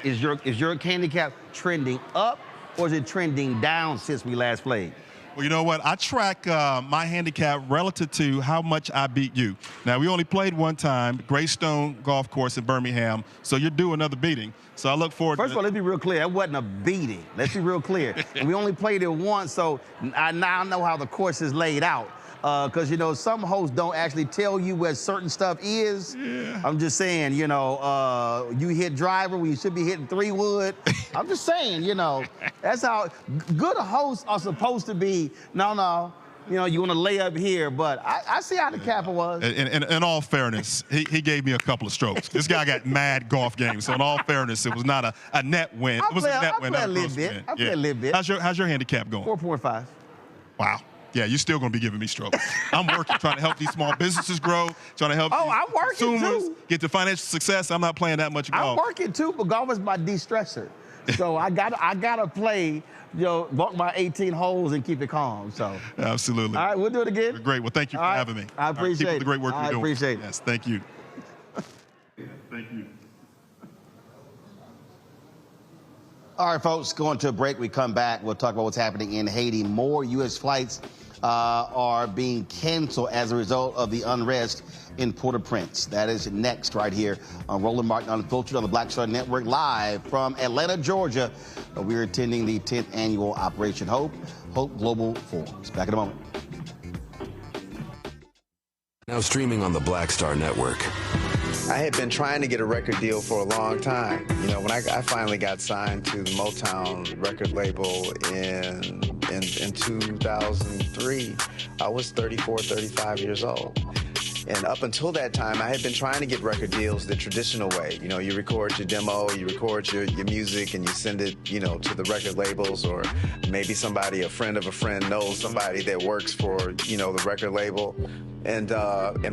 handicap trending up, or is it trending down since we last played? Well, you know what? I track my handicap relative to how much I beat you. Now, we only played one time, Greystone Golf Course in Birmingham, so you're due another beating. So I look forward to it. First of all, let's be real clear. That wasn't a beating. Let's be real clear. And we only played it once, so I now know how the course is laid out. because, you know, some hosts don't actually tell you where certain stuff is. Yeah. I'm just saying, you know, you hit driver when you should be hitting 3-wood. I'm just saying, you know, that's how good hosts are supposed to be. No, you know, you want to lay up here, but I see how the capper was. In all fairness, he gave me a couple of strokes. This guy got mad golf games, so in all fairness, it was not a net win. It was a net win, not a gross win. I play a little bit. How's your handicap going? 4.5. Wow. Yeah, you're still going to be giving me strokes. I'm working, trying to help these small businesses grow, trying to help consumers get to financial success. I'm not playing that much golf. I'm working too, but golf is my de-stressor. So I gotta play, you know, walk my 18 holes and keep it calm. So absolutely. All right, we'll do it again. Great. Well, thank you for having me. I appreciate it. Keep up the great work you're doing. I appreciate it. Yes, thank you. Thank you. All right, folks, going to a break. We come back. We'll talk about what's happening in Haiti. More U.S. flights are being canceled as a result of the unrest in Port-au-Prince. That is next right here on Roland Martin Unfiltered on the Black Star Network, live from Atlanta, Georgia. We're attending the 10th annual Operation Hope Global Forums. Back in a moment. Now streaming on the Black Star Network. I had been trying to get a record deal for a long time. You know, when I finally got signed to the Motown record label in 2003, I was 34, 35 years old. And up until that time, I had been trying to get record deals the traditional way. You know, you record your demo, you record your music, and you send it, you know, to the record labels, or maybe somebody, a friend of a friend, knows somebody that works for, you know, the record label. And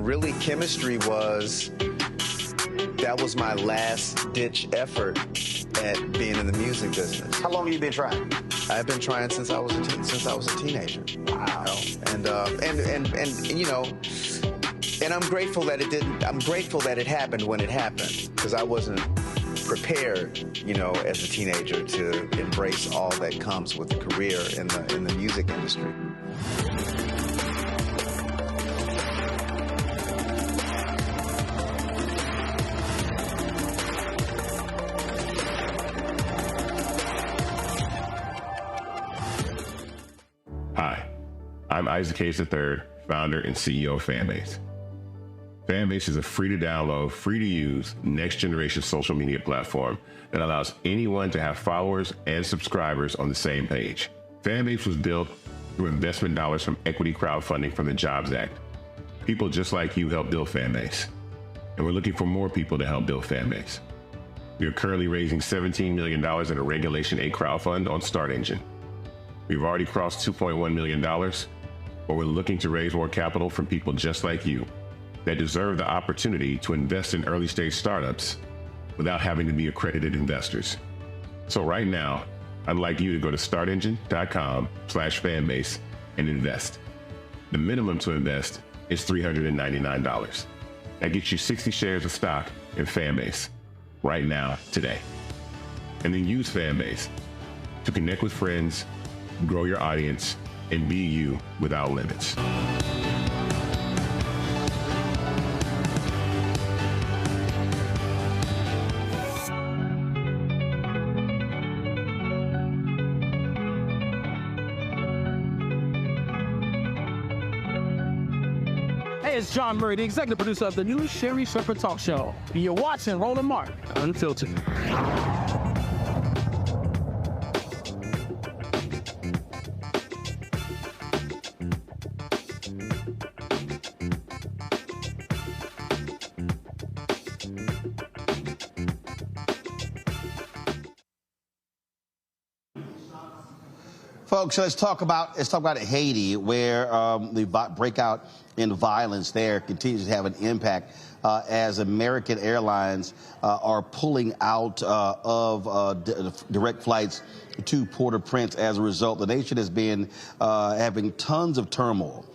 really, chemistry that was my last-ditch effort at being in the music business. How long have you been trying? I've been trying since I was a teenager. Wow. You know? And you know. And I'm grateful that it didn't. I'm grateful that it happened when it happened, because I wasn't prepared, you know, as a teenager to embrace all that comes with a career in the music industry. Hi, I'm Isaac Hayes III, founder and CEO of Fanbase. Fanbase is a free-to-download, free-to-use, next-generation social media platform that allows anyone to have followers and subscribers on the same page. Fanbase was built through investment dollars from equity crowdfunding from the Jobs Act. People just like you help build Fanbase, and we're looking for more people to help build Fanbase. We are currently raising $17 million in a Regulation A crowdfund on StartEngine. We've already crossed $2.1 million, but we're looking to raise more capital from people just like you that deserve the opportunity to invest in early-stage startups without having to be accredited investors. So right now, I'd like you to go to startengine.com/fanbase and invest. The minimum to invest is $399. That gets you 60 shares of stock in Fanbase right now, today. And then use Fanbase to connect with friends, grow your audience, and be you without limits. Hey, it's John Murray, the executive producer of the new Sherry Shepherd Talk Show. You're watching Roland Martin Unfiltered. Folks, let's talk about Haiti, where the breakout in violence there continues to have an impact as American airlines are pulling out of direct flights to Port-au-Prince. As a result, the nation has been having tons of turmoil.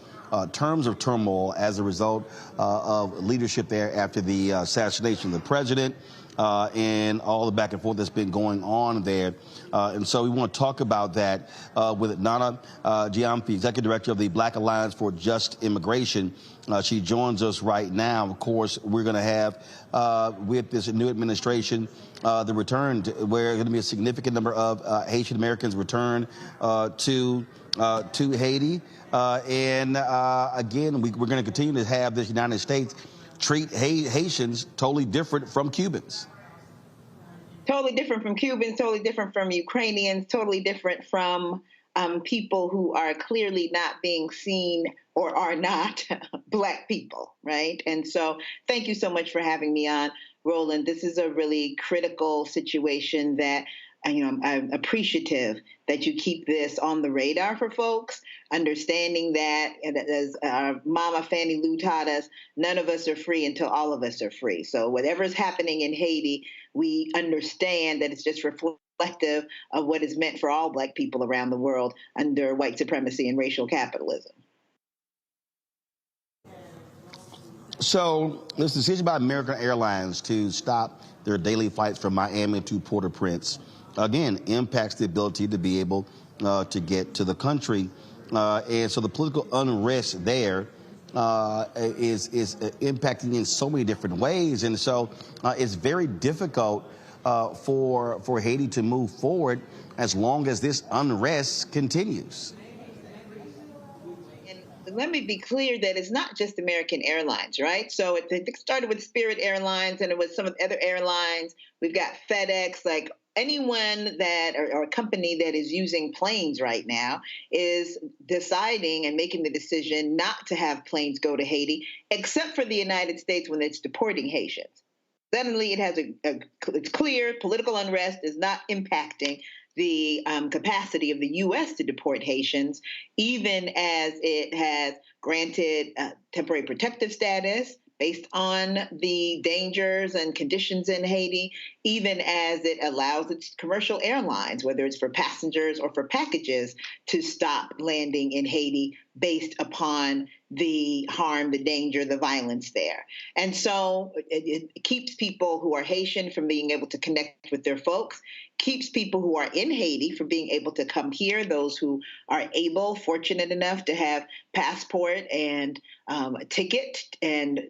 As a result of leadership there after the assassination of the president. and all the back and forth that's been going on there. And so we want to talk about that with Nana Giampi, Executive Director of the Black Alliance for Just Immigration. She joins us right now. Of course, we're going to have, with this new administration, the return where going to be a significant number of Haitian Americans return to Haiti. And again, we're going to continue to have this United States treat Haitians totally different from Cubans. Totally different from Cubans, totally different from Ukrainians, totally different from people who are clearly not being seen or are not Black people, right? And so thank you so much for having me on, Roland. This is a really critical situation that I'm appreciative that you keep this on the radar for folks, understanding that, as Mama Fannie Lou taught us, none of us are free until all of us are free. So whatever's happening in Haiti, we understand that it's just reflective of what is meant for all Black people around the world under white supremacy and racial capitalism. So this decision by American Airlines to stop their daily flights from Miami to Port-au-Prince, again, impacts the ability to be able to get to the country. And so the political unrest there is impacting in so many different ways. And so it's very difficult for Haiti to move forward as long as this unrest continues. Let me be clear that it's not just American Airlines, right? So it started with Spirit Airlines, and it was some of the other airlines. We've got FedEx, like anyone that, or a company that is using planes right now is deciding and making the decision not to have planes go to Haiti, except for the United States when it's deporting Haitians. Suddenly it has it's clear political unrest is not impacting the capacity of the U.S. to deport Haitians, even as it has granted temporary protective status based on the dangers and conditions in Haiti, even as it allows its commercial airlines, whether it's for passengers or for packages, to stop landing in Haiti based upon the harm, the danger, the violence there. And so it keeps people who are Haitian from being able to connect with their folks, keeps people who are in Haiti from being able to come here, those who are able, fortunate enough to have passport and a ticket and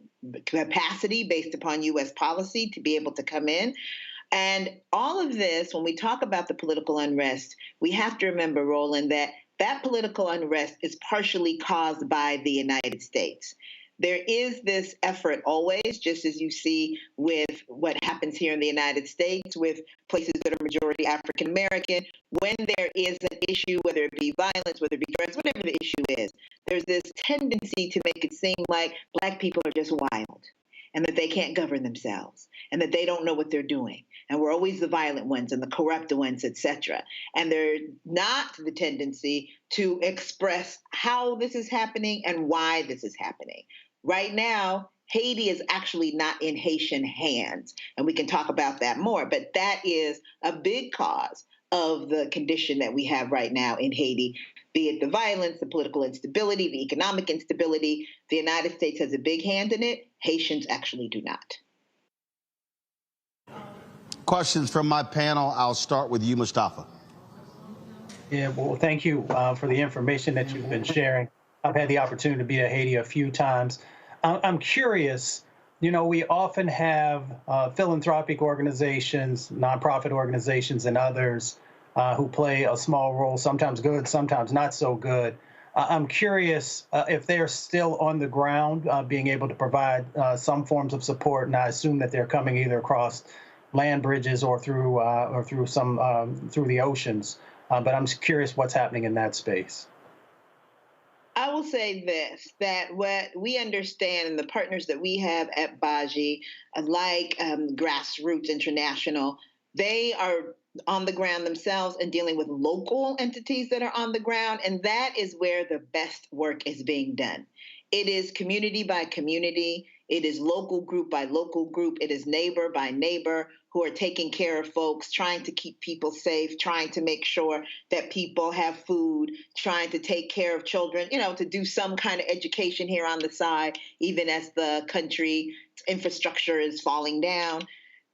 capacity based upon U.S. policy to be able to come in. And all of this, when we talk about the political unrest, we have to remember, Roland, that political unrest is partially caused by the United States. There is this effort always, just as you see with what happens here in the United States, with places that are majority African American, when there is an issue, whether it be violence, whether it be drugs, whatever the issue is, there's this tendency to make it seem like Black people are just wild and that they can't govern themselves and that they don't know what they're doing. And we're always the violent ones and the corrupt ones, et cetera. And there's not the tendency to express how this is happening and why this is happening. Right now, Haiti is actually not in Haitian hands, and we can talk about that more, but that is a big cause of the condition that we have right now in Haiti, be it the violence, the political instability, the economic instability. The United States has a big hand in it. Haitians actually do not. Questions from my panel. I'll start with you, Mustafa. Yeah, well, thank you for the information that you've been sharing. I've had the opportunity to be to Haiti a few times. I'm curious, we often have philanthropic organizations, nonprofit organizations, and others who play a small role, sometimes good, sometimes not so good. I'm curious if they're still on the ground, being able to provide some forms of support, and I assume that they're coming either across land bridges or through the oceans. But I'm curious what's happening in that space. I will say this, that what we understand and the partners that we have at Baji, like Grassroots International, they are on the ground themselves and dealing with local entities that are on the ground. And that is where the best work is being done. It is community by community. It is local group by local group. It is neighbor by neighbor who are taking care of folks, trying to keep people safe, trying to make sure that people have food, trying to take care of children, to do some kind of education here on the side, even as the country infrastructure is falling down.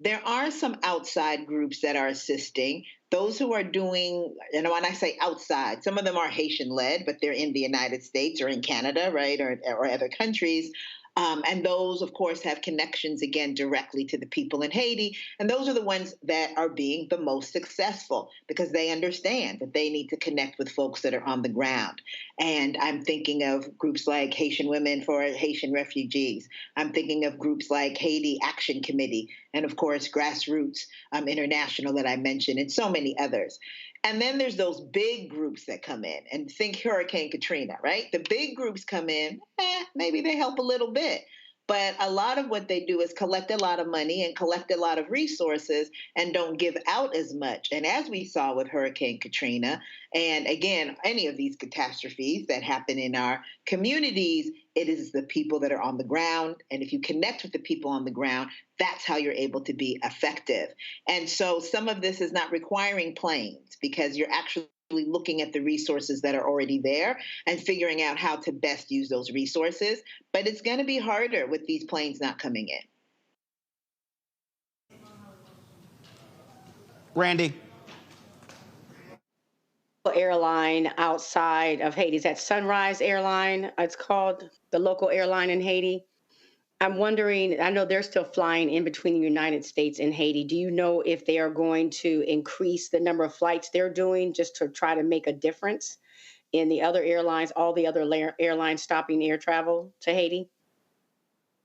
There are some outside groups that are assisting. Those who are doing, and when I say outside, some of them are Haitian-led, but they're in the United States or in Canada, right, or other countries. And those, of course, have connections, again, directly to the people in Haiti. And those are the ones that are being the most successful because they understand that they need to connect with folks that are on the ground. And I'm thinking of groups like Haitian Women for Haitian Refugees. I'm thinking of groups like Haiti Action Committee and, of course, Grassroots International that I mentioned and so many others. And then there's those big groups that come in, and think Hurricane Katrina, right? The big groups come in, maybe they help a little bit. But a lot of what they do is collect a lot of money and collect a lot of resources and don't give out as much. And as we saw with Hurricane Katrina, and again, any of these catastrophes that happen in our communities, it is the people that are on the ground. And if you connect with the people on the ground, that's how you're able to be effective. And so some of this is not requiring planes because you're actually looking at the resources that are already there and figuring out how to best use those resources. But it's going to be harder with these planes not coming in. Randy. Airline outside of Haiti. Is that Sunrise Airline? It's called the local airline in Haiti. I'm wondering, I know they're still flying in between the United States and Haiti. Do you know if they are going to increase the number of flights they're doing just to try to make a difference in the other airlines, all the other airlines stopping air travel to Haiti?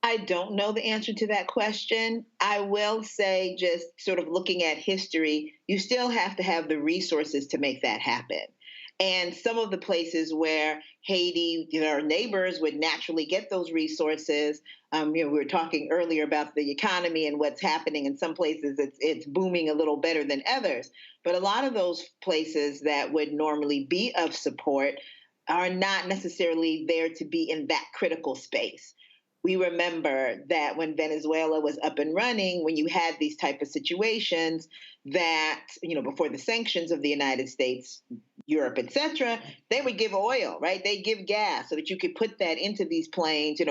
I don't know the answer to that question. I will say, just sort of looking at history, you still have to have the resources to make that happen. And some of the places where Haiti, our neighbors would naturally get those resources. We were talking earlier about the economy and what's happening. In some places, it's booming a little better than others. But a lot of those places that would normally be of support are not necessarily there to be in that critical space. We remember that when Venezuela was up and running, when you had these type of situations that, before the sanctions of the United States, Europe, et cetera, they would give oil, right? They give gas so that you could put that into these planes,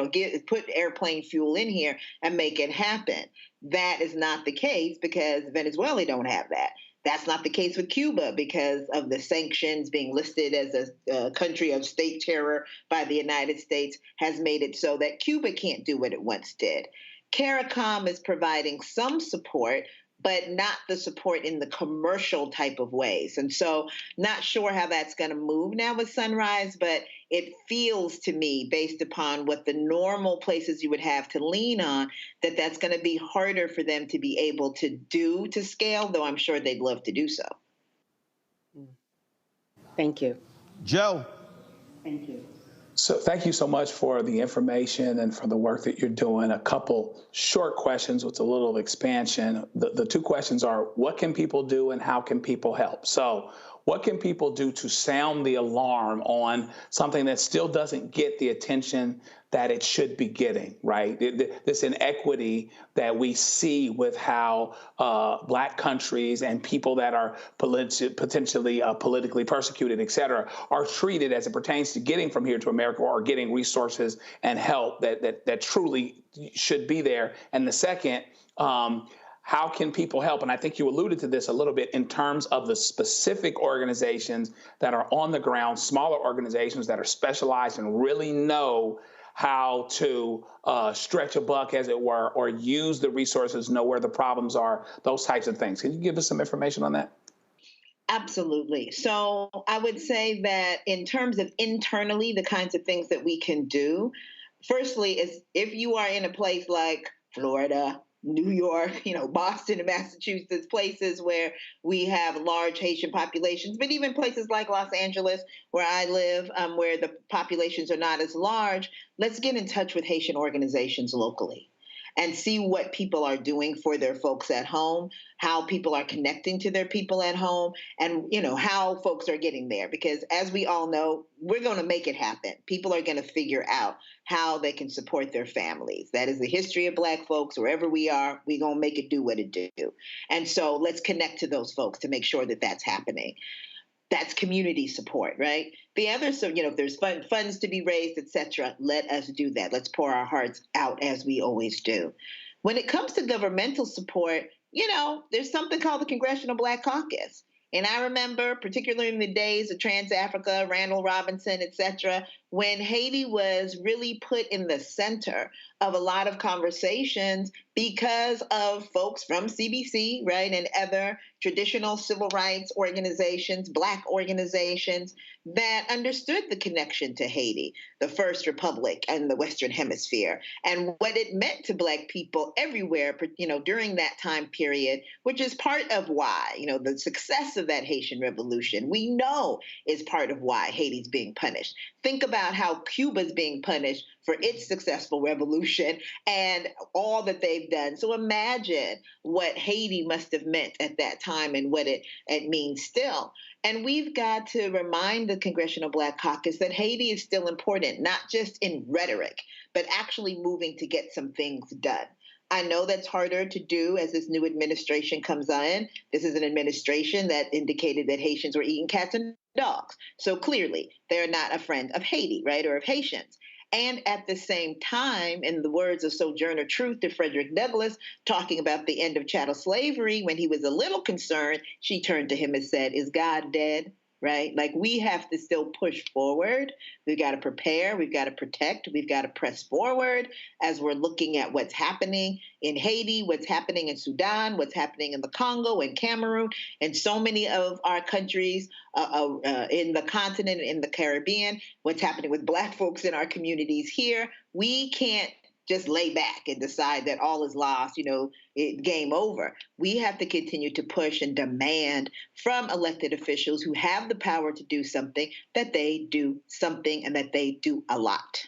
put airplane fuel in here and make it happen. That is not the case because Venezuela don't have that. That's not the case with Cuba because of the sanctions being listed as a country of state terror by the United States has made it so that Cuba can't do what it once did. CARICOM is providing some support, but not the support in the commercial type of ways. And so not sure how that's going to move now with Sunrise, but it feels to me, based upon what the normal places you would have to lean on, that that's going to be harder for them to be able to do to scale, though I'm sure they'd love to do so. Thank you. Joe. Thank you. So thank you so much for the information and for the work that you're doing. A couple short questions with a little expansion. The two questions are, what can people do and how can people help? So what can people do to sound the alarm on something that still doesn't get the attention that it should be getting, right? This inequity that we see with how Black countries and people that are potentially politically persecuted, et cetera, are treated as it pertains to getting from here to America or getting resources and help that truly should be there. And the second, how can people help? And I think you alluded to this a little bit in terms of the specific organizations that are on the ground, smaller organizations that are specialized and really know how to stretch a buck, as it were, or use the resources, know where the problems are, those types of things. Can you give us some information on that? Absolutely. So I would say that in terms of internally, the kinds of things that we can do, firstly, is if you are in a place like Florida, New York, Boston and Massachusetts, places where we have large Haitian populations, but even places like Los Angeles, where I live, where the populations are not as large, let's get in touch with Haitian organizations locally and see what people are doing for their folks at home, how people are connecting to their people at home, and how folks are getting there. Because as we all know, we're going to make it happen. People are going to figure out how they can support their families. That is the history of Black folks. Wherever we are, we're going to make it do what it do. And so let's connect to those folks to make sure that that's happening. That's community support, right? The other, if there's funds to be raised, et cetera, let us do that. Let's pour our hearts out as we always do. When it comes to governmental support, there's something called the Congressional Black Caucus. And I remember, particularly in the days of Trans-Africa, Randall Robinson, et cetera, when Haiti was really put in the center of a lot of conversations because of folks from CBC, right, and other traditional civil rights organizations, Black organizations that understood the connection to Haiti, the First Republic and the Western Hemisphere, and what it meant to Black people everywhere, during that time period, which is part of why, the success of that Haitian Revolution, we know is part of why Haiti's being punished. Think about how Cuba's being punished for its successful revolution and all that they've done. So imagine what Haiti must have meant at that time and what it means still. And we've got to remind the Congressional Black Caucus that Haiti is still important, not just in rhetoric, but actually moving to get some things done. I know that's harder to do as this new administration comes in. This is an administration that indicated that Haitians were eating cats and dogs. So clearly, they're not a friend of Haiti, right, or of Haitians. And at the same time, in the words of Sojourner Truth to Frederick Douglass, talking about the end of chattel slavery, when he was a little concerned, she turned to him and said, "Is God dead?" Right? Like, we have to still push forward. We've got to prepare. We've got to protect. We've got to press forward as we're looking at what's happening in Haiti, what's happening in Sudan, what's happening in the Congo and Cameroon, and so many of our countries in the continent, in the Caribbean, what's happening with Black folks in our communities here. We can't just lay back and decide that all is lost, game over. We have to continue to push and demand from elected officials who have the power to do something, that they do something and that they do a lot.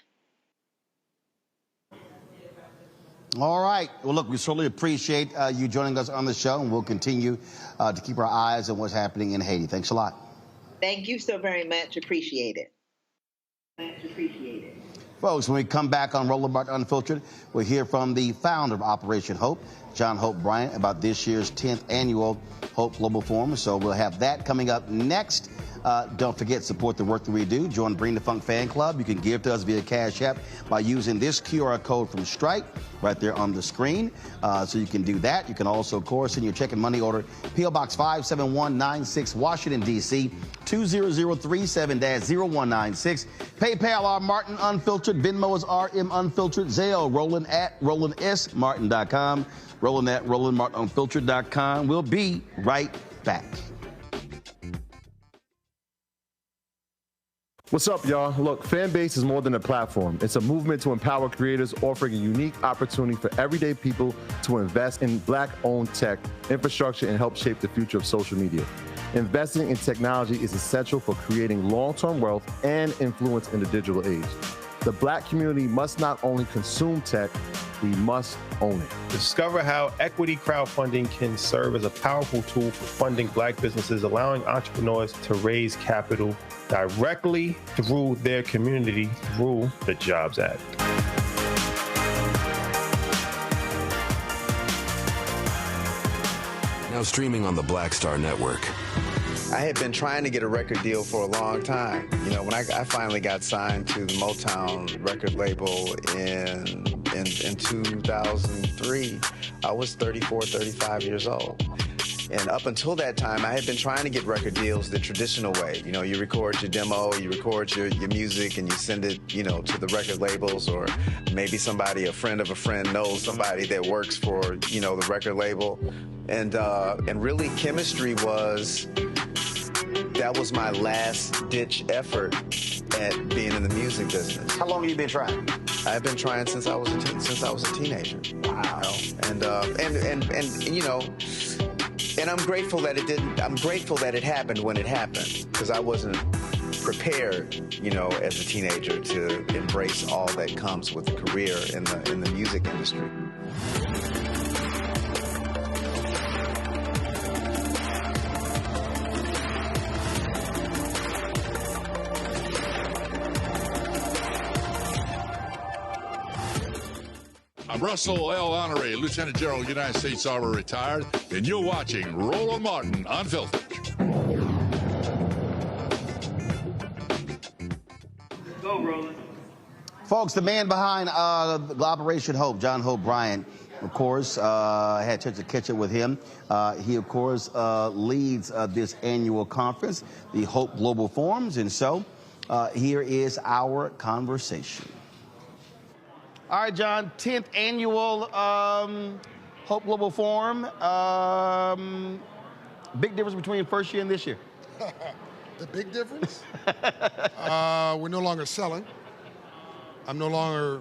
All right. Well, look, we certainly appreciate you joining us on the show, and we'll continue to keep our eyes on what's happening in Haiti. Thanks a lot. Thank you so very much. Appreciate it. Folks, when we come back on Roland Martin Unfiltered, we'll hear from the founder of Operation Hope, John Hope Bryant, about this year's 10th annual Hope Global Forum. So we'll have that coming up next. Don't forget, support the work that we do. Join Bring the Funk Fan Club. You can give to us via Cash App by using this QR code from Stripe right there on the screen. So you can do that. You can also, of course, send your check and money order, P.O. Box 57196, Washington, D.C., 20037-0196. PayPal, R. Martin Unfiltered. Venmo is RM Unfiltered. Zelle, Roland at RolandSMartin.com. Roland at RolandMartinUnfiltered.com. We'll be right back. What's up, y'all? Look, Fanbase is more than a platform. It's a movement to empower creators, offering a unique opportunity for everyday people to invest in Black-owned tech, infrastructure, and help shape the future of social media. Investing in technology is essential for creating long-term wealth and influence in the digital age. The Black community must not only consume tech, we must own it. Discover how equity crowdfunding can serve as a powerful tool for funding Black businesses, allowing entrepreneurs to raise capital directly through their community through the Jobs Act. Now streaming on the Black Star Network. I had been trying to get a record deal for a long time. When I finally got signed to the Motown record label in 2003, I was 34, 35 years old. And up until that time, I had been trying to get record deals the traditional way. You record your demo, you record your music, and you send it, to the record labels, or maybe somebody, a friend of a friend, knows somebody that works for, the record label. And really, chemistry that was my last-ditch effort at being in the music business. How long have you been trying? I've been trying since I was a teenager. Wow. And I'm grateful that it didn't. I'm grateful that it happened when it happened, because I wasn't prepared, as a teenager to embrace all that comes with a career in the music industry. I'm Russell L. Honoré, Lieutenant General, United States Army, retired, and you're watching Roland Martin Unfiltered. Go, Roland. Folks, the man behind Operation Hope, John Hope Bryant, Of course, I had a chance to catch up with him. He, of course, leads this annual conference, the Hope Global Forums. And so here is our conversation. All right, John, 10th annual Hope Global Forum. Big difference between first year and this year. The big difference? We're no longer selling. I'm no longer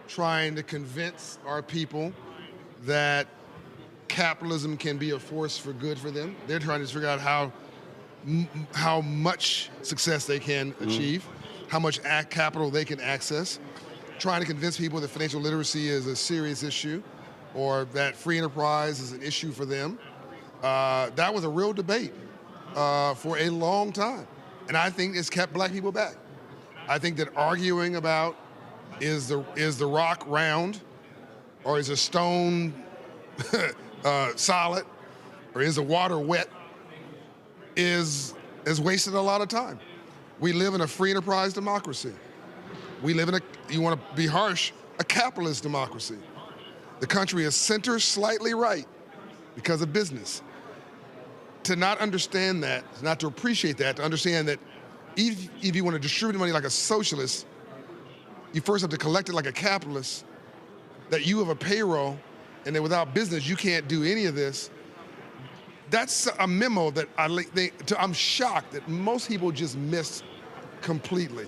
trying to convince our people that capitalism can be a force for good for them. They're trying to figure out how much success they can achieve, how much capital they can access, trying to convince people that financial literacy is a serious issue or that free enterprise is an issue for them. That was a real debate for a long time. And I think it's kept black people back. I think that arguing about is the rock round or is a stone solid or is the water wet is wasted a lot of time. We live in a free enterprise democracy. We live in a, you want to be harsh, a capitalist democracy. The country is center slightly right because of business. To not understand that, not to appreciate that, to understand that if you want to distribute money like a socialist, you first have to collect it like a capitalist, that you have a payroll, and that without business, you can't do any of this. That's a memo that I'm shocked that most people just miss completely.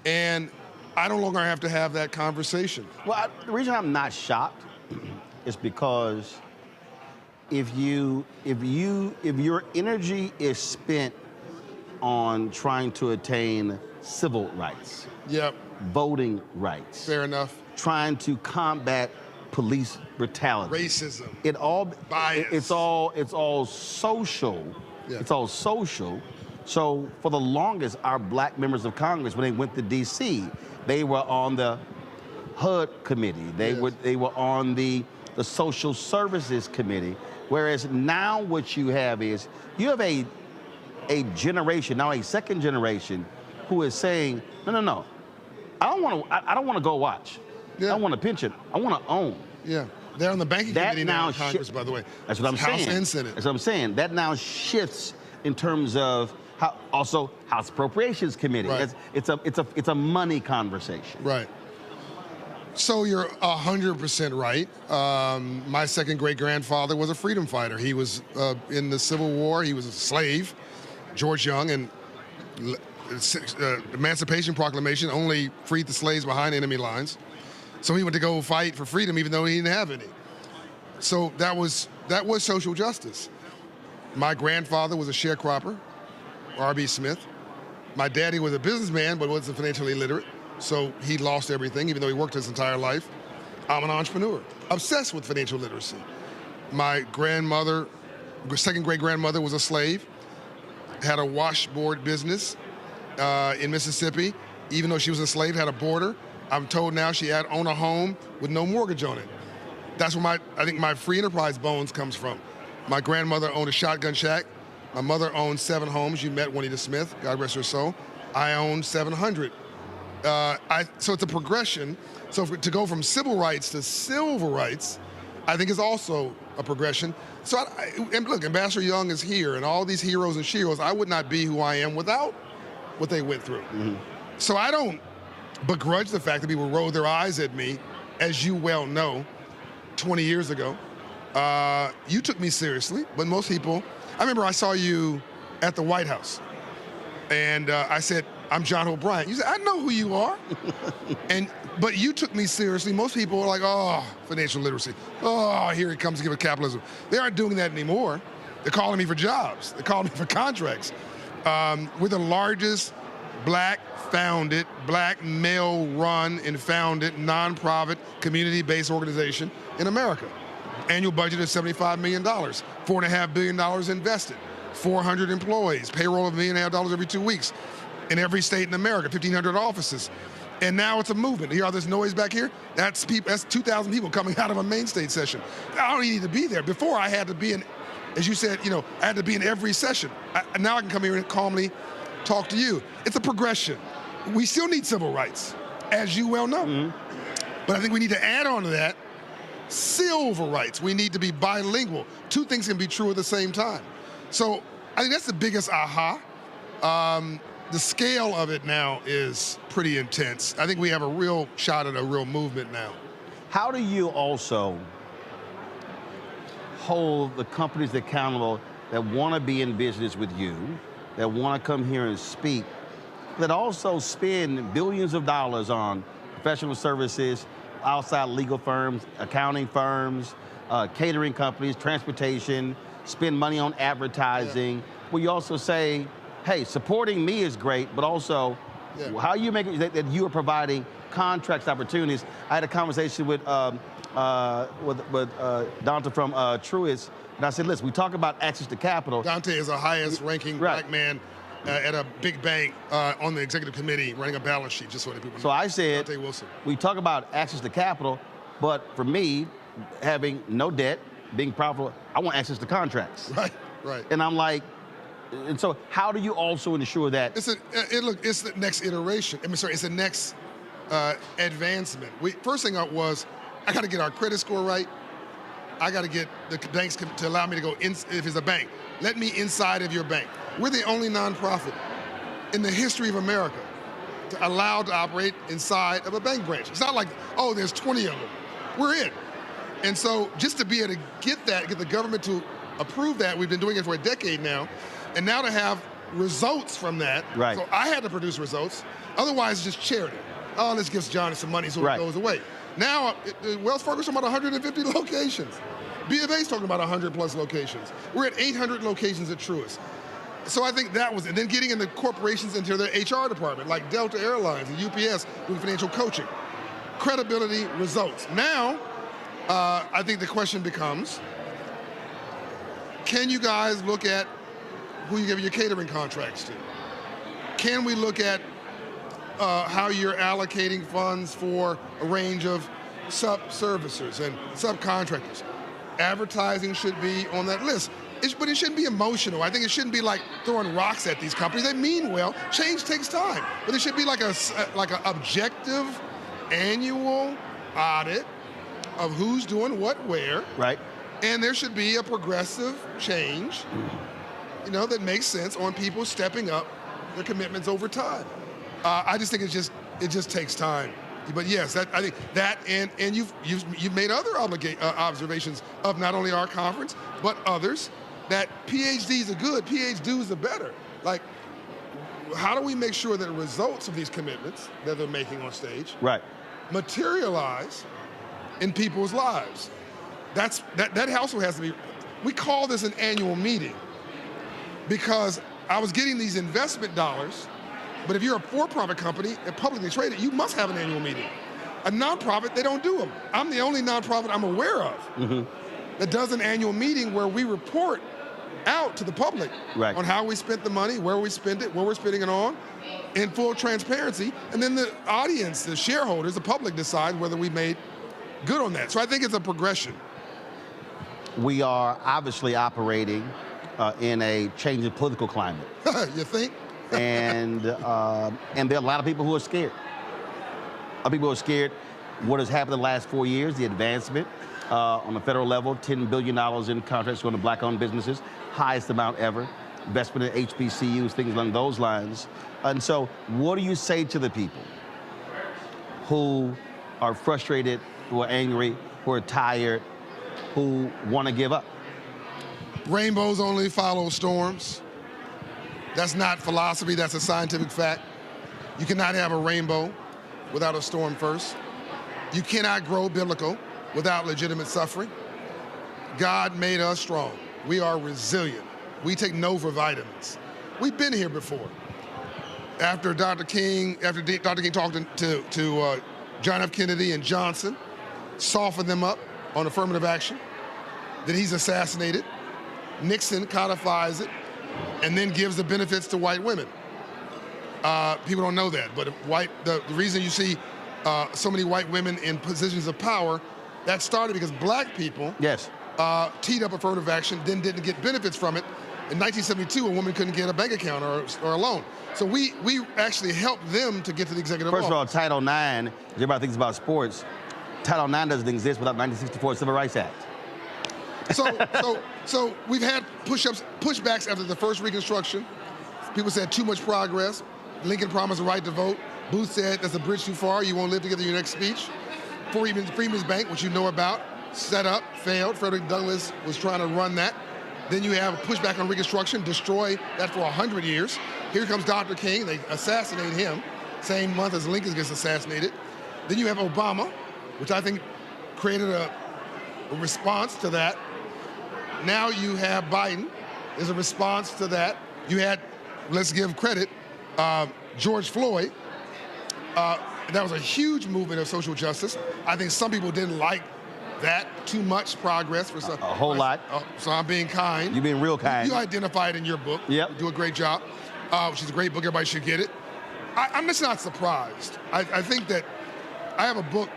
And I no longer have to have that conversation. Well, the reason I'm not shocked is because if your energy is spent on trying to attain civil rights, voting rights, fair enough, trying to combat police brutality, racism, bias, it's all social. Yeah. It's all social. So for the longest, our black members of Congress, when they went to D.C., they were on the HUD committee. They were on the Social Services Committee. Whereas now what you have is you have a generation, now a second generation, who is saying, no, I don't want to go watch. I don't want a pension. I want to own. Yeah, they're on the banking committee now in Congress, by the way. That's what I'm saying. House and Senate. That's what I'm saying. That now shifts in terms of also House Appropriations Committee. Right. It's a money conversation. Right. So you're 100% right. My second great-grandfather was a freedom fighter. He was in the Civil War. He was a slave, George Young, and Emancipation Proclamation only freed the slaves behind enemy lines. So he went to go fight for freedom even though he didn't have any. So that was social justice. My grandfather was a sharecropper, R.B. Smith. My daddy was a businessman but wasn't financially literate. So he lost everything, even though he worked his entire life. I'm an entrepreneur, obsessed with financial literacy. My grandmother, second great-grandmother, was a slave, had a washboard business in Mississippi. Even though she was a slave, had a boarder. I'm told now she had owned a home with no mortgage on it. That's where I think my free enterprise bones comes from. My grandmother owned a shotgun shack. My mother owned 7 homes. You met Juanita Smith, God rest her soul. I owned 700. So it's a progression. So to go from civil rights to civil rights, I think is also a progression. So and look, Ambassador Young is here, and all these heroes and sheroes. I would not be who I am without what they went through. So I don't begrudge the fact that people roll their eyes at me, as you well know, 20 years ago. You took me seriously, but most people, I remember I saw you at the White House, and I said, I'm John Hope Bryant. You said, I know who you are. But you took me seriously. Most people are like, oh, financial literacy. Oh, here it comes again with capitalism. They aren't doing that anymore. They're calling me for jobs. They're calling me for contracts. We're the largest black-founded, black male-run and founded, nonprofit, community-based organization in America. Annual budget is $75 million, $4.5 billion invested, 400 employees, payroll of $1.5 million every 2 weeks. In every state in America, 1,500 offices. And now it's a movement. You hear all this noise back here? That's 2,000 people coming out of a main state session. I don't need to be there. Before I had to be in, as you said, I had to be in every session. Now I can come here and calmly talk to you. It's a progression. We still need civil rights, as you well know. But I think we need to add on to that civil rights. We need to be bilingual. Two things can be true at the same time. So I think that's the biggest aha. The scale of it now is pretty intense. I think we have a real shot at a real movement now. How do you also hold the companies accountable that want to be in business with you, that want to come here and speak, that also spend billions of dollars on professional services, outside legal firms, accounting firms, catering companies, transportation, spend money on advertising, where you also say, hey, supporting me is great, but also how you make it that you are providing contracts opportunities. I had a conversation with Dante from Truist, and I said, listen, we talk about access to capital. Dante is the highest ranking black man at a big bank on the executive committee running a balance sheet, just so that people know. So I said, Dante Wilson. We talk about access to capital, but for me, having no debt, being profitable, I want access to contracts. Right. And I'm like, and so how do you also ensure that? It's the next iteration. It's the next advancement. First thing was, I got to get our credit score right. I got to get the banks to allow me to go in, if it's a bank, let me inside of your bank. We're the only nonprofit in the history of America allowed to operate inside of a bank branch. It's not like, oh, there's 20 of them. We're in. And so just to be able to get the government to approve that, we've been doing it for a decade now, and now to have results from that. Right. So I had to produce results. Otherwise, it's just charity. Oh, let's give Johnny some money so it goes away. Now, Wells Fargo's talking about 150 locations. B of A's talking about 100 plus locations. We're at 800 locations at Truist. So I think that was it. Then getting in the corporations into their HR department, like Delta Airlines and UPS doing financial coaching. Credibility, results. Now, I think the question becomes, can you guys look at who you give your catering contracts to? Can we look at how you're allocating funds for a range of sub-servicers and subcontractors? Advertising should be on that list. But it shouldn't be emotional. I think it shouldn't be like throwing rocks at these companies. They mean well. Change takes time. But it should be like an objective annual audit of who's doing what where. Right. And there should be a progressive change, that makes sense on people stepping up their commitments over time. I just think it just takes time. But yes, I think that, and you've made other observations of not only our conference but others, that PhDs are good, PhDs are better. Like, how do we make sure that the results of these commitments that they're making on stage materialize in people's lives? That also has to be. We call this an annual meeting because I was getting these investment dollars. But if you're a for-profit company and publicly traded, you must have an annual meeting. A nonprofit, they don't do them. I'm the only nonprofit I'm aware of that does an annual meeting where we report out to the public on how we spent the money, where we spent it, where we're spending it on, in full transparency. And then the audience, the shareholders, the public decide whether we made good on that. So I think it's a progression. We are obviously operating in a changing political climate. You think? And there are a lot of people who are scared. A lot of people who are scared what has happened in the last 4 years, the advancement on the federal level, $10 billion in contracts going to black-owned businesses, highest amount ever, investment in HBCUs, things along those lines. And so what do you say to the people who are frustrated, who are angry, who are tired, who want to give up? Rainbows only follow storms. That's not philosophy, that's a scientific fact. You cannot have a rainbow without a storm first. You cannot grow biblical without legitimate suffering. God made us strong. We are resilient. We take no for vitamins. We've been here before. After Dr. King talked to John F. Kennedy and Johnson, softened them up on affirmative action, then he's assassinated. Nixon codifies it, and then gives the benefits to white women. People don't know that, but the reason you see so many white women in positions of power, that started because black people teed up affirmative action, then didn't get benefits from it. In 1972, a woman couldn't get a bank account or a loan. So we actually helped them to get to the executive office. First of all, Title IX, everybody thinks about sports. Title IX doesn't exist without 1964 Civil Rights Act. So we've had pushbacks after the first Reconstruction. People said too much progress. Lincoln promised the right to vote. Booth said that's a bridge too far. You won't live together in your next speech. Freeman's Bank, which you know about, set up, failed. Frederick Douglass was trying to run that. Then you have a pushback on Reconstruction, destroy that for 100 years. Here comes Dr. King. They assassinate him, same month as Lincoln gets assassinated. Then you have Obama, which I think created a response to that. Now you have Biden as a response to that. You had, let's give credit, George Floyd. That was a huge movement of social justice. I think some people didn't like that, too much progress for some. A whole lot. So I'm being kind. You're being real kind. You identify it in your book. Yep. You do a great job, which is a great book. Everybody should get it. I'm just not surprised. I think that I have a book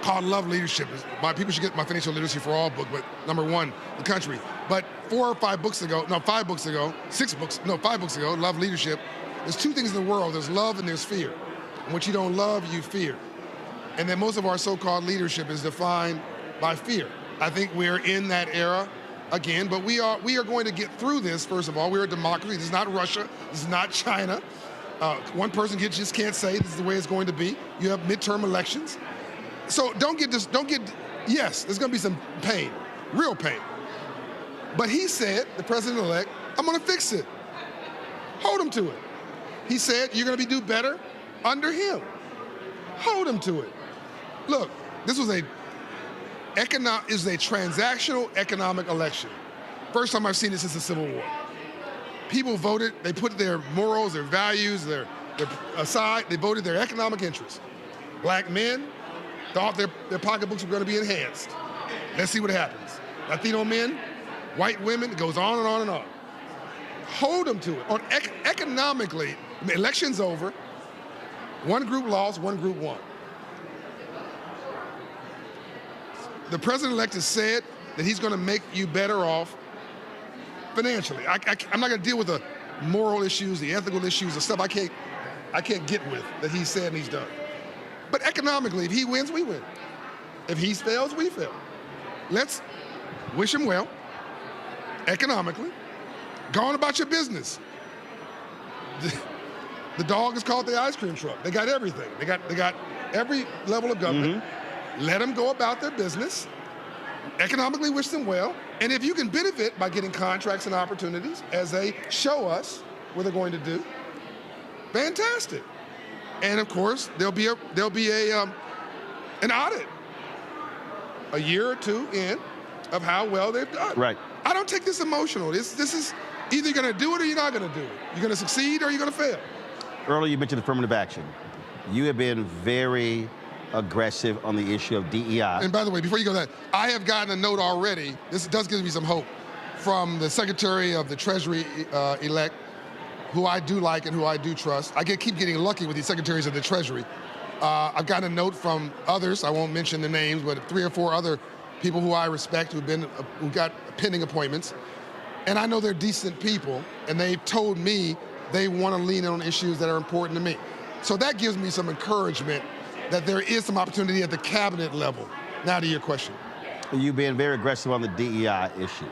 called Love Leadership. People should get my Financial Literacy for All book, but #1, the country. But 5 books ago, Love Leadership, there's two things in the world. There's love and there's fear. And what you don't love, you fear. And then most of our so-called leadership is defined by fear. I think we're in that era again, but we are going to get through this, first of all. We're a democracy. This is not Russia. This is not China. One person just can't say this is the way it's going to be. You have midterm elections. So yes, there's going to be some pain, real pain. But he said, the president-elect, I'm going to fix it. Hold him to it. He said, you're going to do better under him. Hold him to it. Look, this was a transactional economic election. First time I've seen it since the Civil War. People voted, they put their morals, their values, their aside, they voted their economic interests. Black men thought their pocketbooks were going to be enhanced. Let's see what happens. Latino men, white women, it goes on and on and on. Hold them to it. Economically, election's over. One group lost, one group won. The president-elect has said that he's going to make you better off financially. I'm not going to deal with the moral issues, the ethical issues, the stuff I can't get with that he said and he's done. But economically, if he wins, we win. If he fails, we fail. Let's wish him well, economically. Go on about your business. The dog is called the ice cream truck. They got everything. They got every level of government. Mm-hmm. Let them go about their business. Economically wish them well. And if you can benefit by getting contracts and opportunities as they show us what they're going to do, fantastic. And of course, there'll be an audit a year or two in of how well they've done. Right. I don't take this emotional. This is either you're going to do it or you're not going to do it. You're going to succeed or you're going to fail. Earlier you mentioned affirmative action. You have been very aggressive on the issue of DEI. And by the way, before you go that, I have gotten a note already, this does give me some hope, from the Secretary of the Treasury elect, who I do like and who I do trust. I keep getting lucky with these secretaries of the Treasury. I've gotten a note from others, I won't mention the names, but 3 or 4 other people who I respect who got pending appointments. And I know they're decent people, and they've told me they want to lean in on issues that are important to me. So that gives me some encouragement that there is some opportunity at the cabinet level. Now to your question. You've been very aggressive on the DEI issue.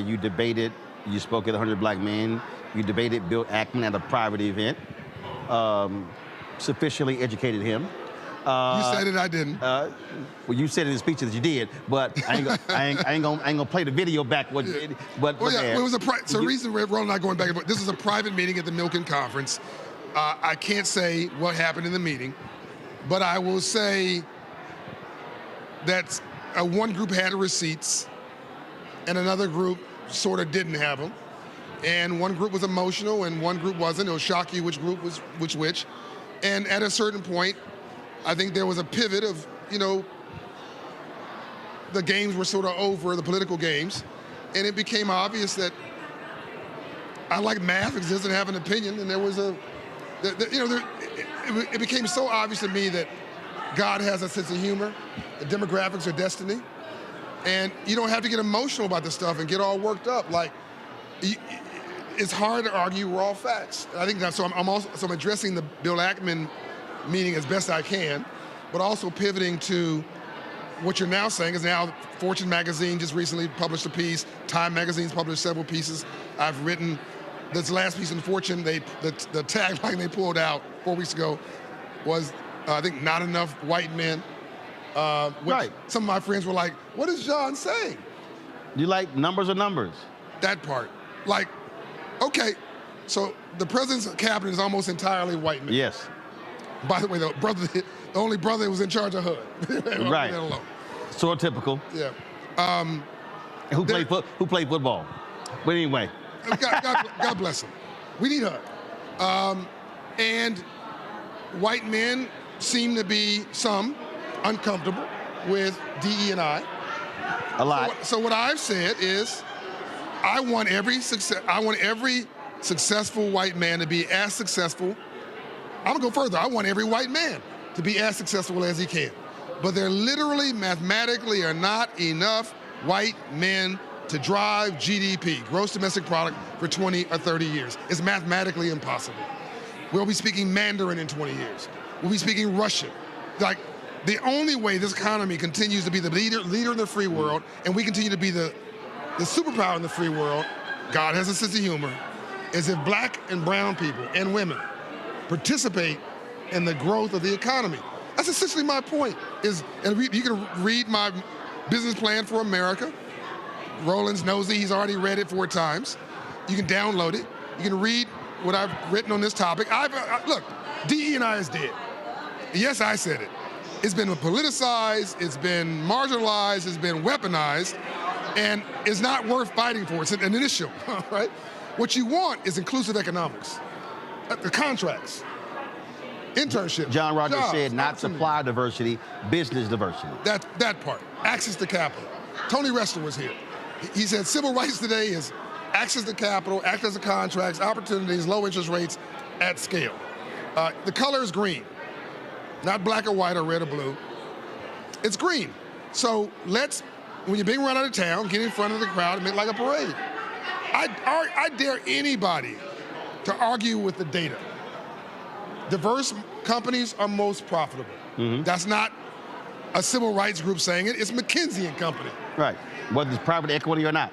You debated, you spoke at 100 Black Men, you debated Bill Ackman at a private event, sufficiently educated him. You said it, I didn't. Well, you said in the speech that you did, but I ain't gonna play the video back. But it was so the reason Roland and I going back and forth, this is a private meeting at the Milken Conference. I can't say what happened in the meeting, but I will say that one group had receipts and another group sort of didn't have them. And one group was emotional and one group wasn't. It'll shock you which group was which. And at a certain point, I think there was a pivot of, the games were sort of over, the political games, and it became obvious that I like math because it doesn't have an opinion, and there was it became so obvious to me that God has a sense of humor, the demographics are destiny, and you don't have to get emotional about this stuff and get all worked up. Like, it's hard to argue raw facts. I think that's so. I'm addressing the Bill Ackman meeting as best I can, but also pivoting to what you're now saying is now Fortune magazine just recently published a piece. Time magazine's published several pieces. I've written this last piece in Fortune. The tagline they pulled out 4 weeks ago was, I think, not enough white men. Right. Some of my friends were like, what is John saying? You like numbers or numbers? That part. Like, okay, so the president's cabinet is almost entirely white men. Yes. By the way, the only brother that was in charge of HUD. Right. So typical. Yeah. Who played football? But anyway. God bless him. We need HUD. And white men seem to be some uncomfortable with DE&I. A lot. So what I've said is, I want every successful white man to be as successful. I'm gonna go further. I want every white man to be as successful as he can. But there literally, mathematically, are not enough white men to drive GDP, gross domestic product, for 20 or 30 years. It's mathematically impossible. We'll be speaking Mandarin in 20 years. We'll be speaking Russian. Like, the only way this economy continues to be the leader in the free world, and we continue to be the superpower in the free world, God has a sense of humor, is if black and brown people and women participate in the growth of the economy. That's essentially my point. You can read my business plan for America. Roland's nosy, he's already read it 4 times. You can download it. You can read what I've written on this topic. Look, DE&I is dead. Yes, I said it. It's been politicized, it's been marginalized, it's been weaponized, and it's not worth fighting for. It's an issue, right? What you want is inclusive economics, the contracts, internship. John Rogers jobs, said not supply diversity, business diversity. That part, access to capital. Tony Rester was here. He said civil rights today is access to capital, access to contracts, opportunities, low interest rates at scale. The color is green, not black or white or red or blue. It's green. So when you're being run out of town, get in front of the crowd and make like a parade. I dare anybody to argue with the data. Diverse companies are most profitable. Mm-hmm. That's not a civil rights group saying it. It's McKinsey & Company. Right. Whether it's private equity or not.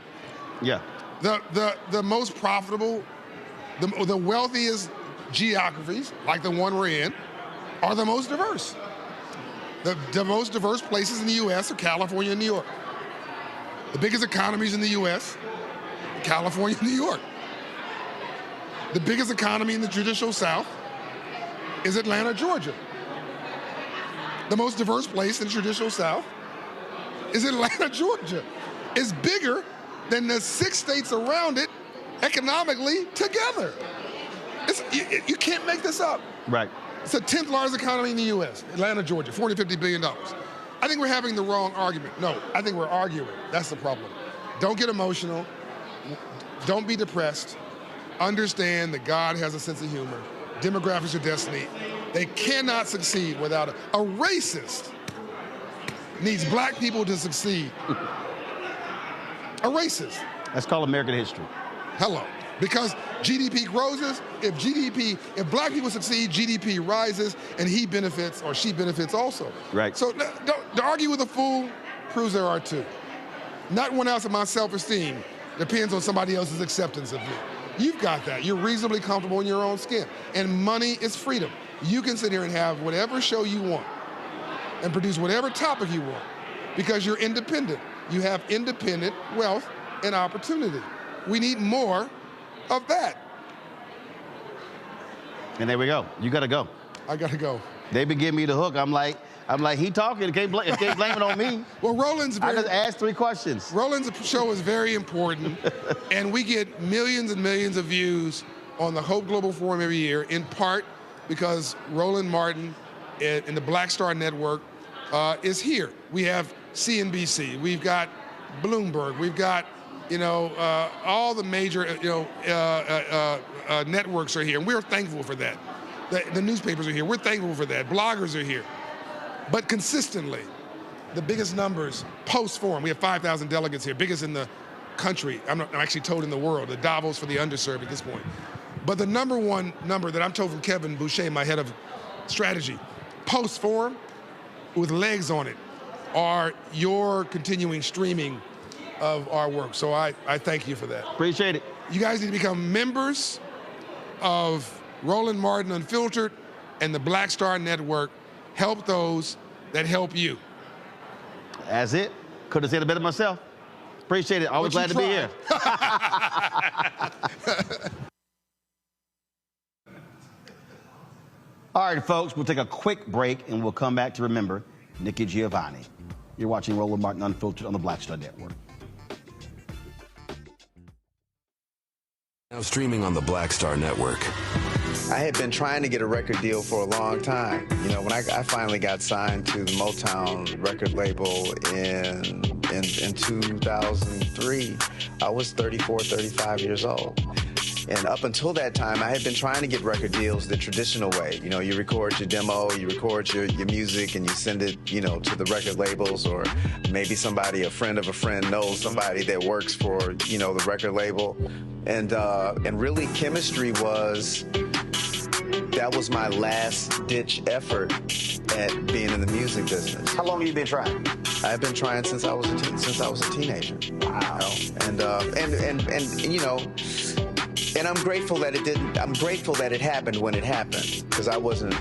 Yeah. The most profitable, the wealthiest geographies, like the one we're in, are the most diverse. The most diverse places in the U.S. are California and New York. The biggest economies in the U.S., California and New York. The biggest economy in the Judicial South is Atlanta, Georgia. The most diverse place in the Judicial South is Atlanta, Georgia. It's bigger than the 6 states around it economically together. You can't make this up. Right. It's the 10th largest economy in the U.S., Atlanta, Georgia, $40 to $50 billion. I think we're having the wrong argument. No, I think we're arguing. That's the problem. Don't get emotional. Don't be depressed. Understand that God has a sense of humor. Demographics are destiny. They cannot succeed without a racist needs black people to succeed. A racist. That's called American history. Hello. Because GDP grows, if black people succeed, GDP rises, and he benefits or she benefits also. Right. So to argue with a fool proves there are two. Not one ounce of my self-esteem depends on somebody else's acceptance of me. You've got that. You're reasonably comfortable in your own skin. And money is freedom. You can sit here and have whatever show you want and produce whatever topic you want because you're independent. You have independent wealth and opportunity. We need more of that. And there we go. You got to go. I got to go. They been giving me the hook. I'm like, he talking. Can't blame it on me. Well, I just asked 3 questions. Roland's show is very important, and we get millions and millions of views on the Hope Global Forum every year, in part because Roland Martin and the Black Star Network is here. We have CNBC. We've got Bloomberg. We've got all the major networks are here, and we're thankful for that. The newspapers are here. We're thankful for that. Bloggers are here. But consistently, the biggest numbers post-forum, we have 5,000 delegates here, biggest in the country. I'm actually told in the world, the Davos for the underserved at this point. But the #1 number that I'm told from Kevin Boucher, my head of strategy, post-forum, with legs on it are your continuing streaming of our work. So I thank you for that. Appreciate it. You guys need to become members of Roland Martin Unfiltered and the Black Star Network. Help those that help you. That's it. Could have said it better myself. Appreciate it. Always glad to be here. All right, folks, we'll take a quick break and we'll come back to remember Nikki Giovanni. You're watching Roland Martin Unfiltered on the Black Star Network. Now streaming on the Black Star Network. I had been trying to get a record deal for a long time. You know, when I finally got signed to the Motown record label in 2003, I was 34, 35 years old. And up until that time, I had been trying to get record deals the traditional way. You know, you record your demo, you record your music, and you send it, you know, to the record labels, or maybe somebody, a friend of a friend, knows somebody that works for, you know, the record label. And really, chemistry that was my last-ditch effort at being in the music business. How long have you been trying? I've been trying since I was a teenager. Wow. You know? And you know. And I'm grateful that it didn't. I'm grateful that it happened when it happened, because I wasn't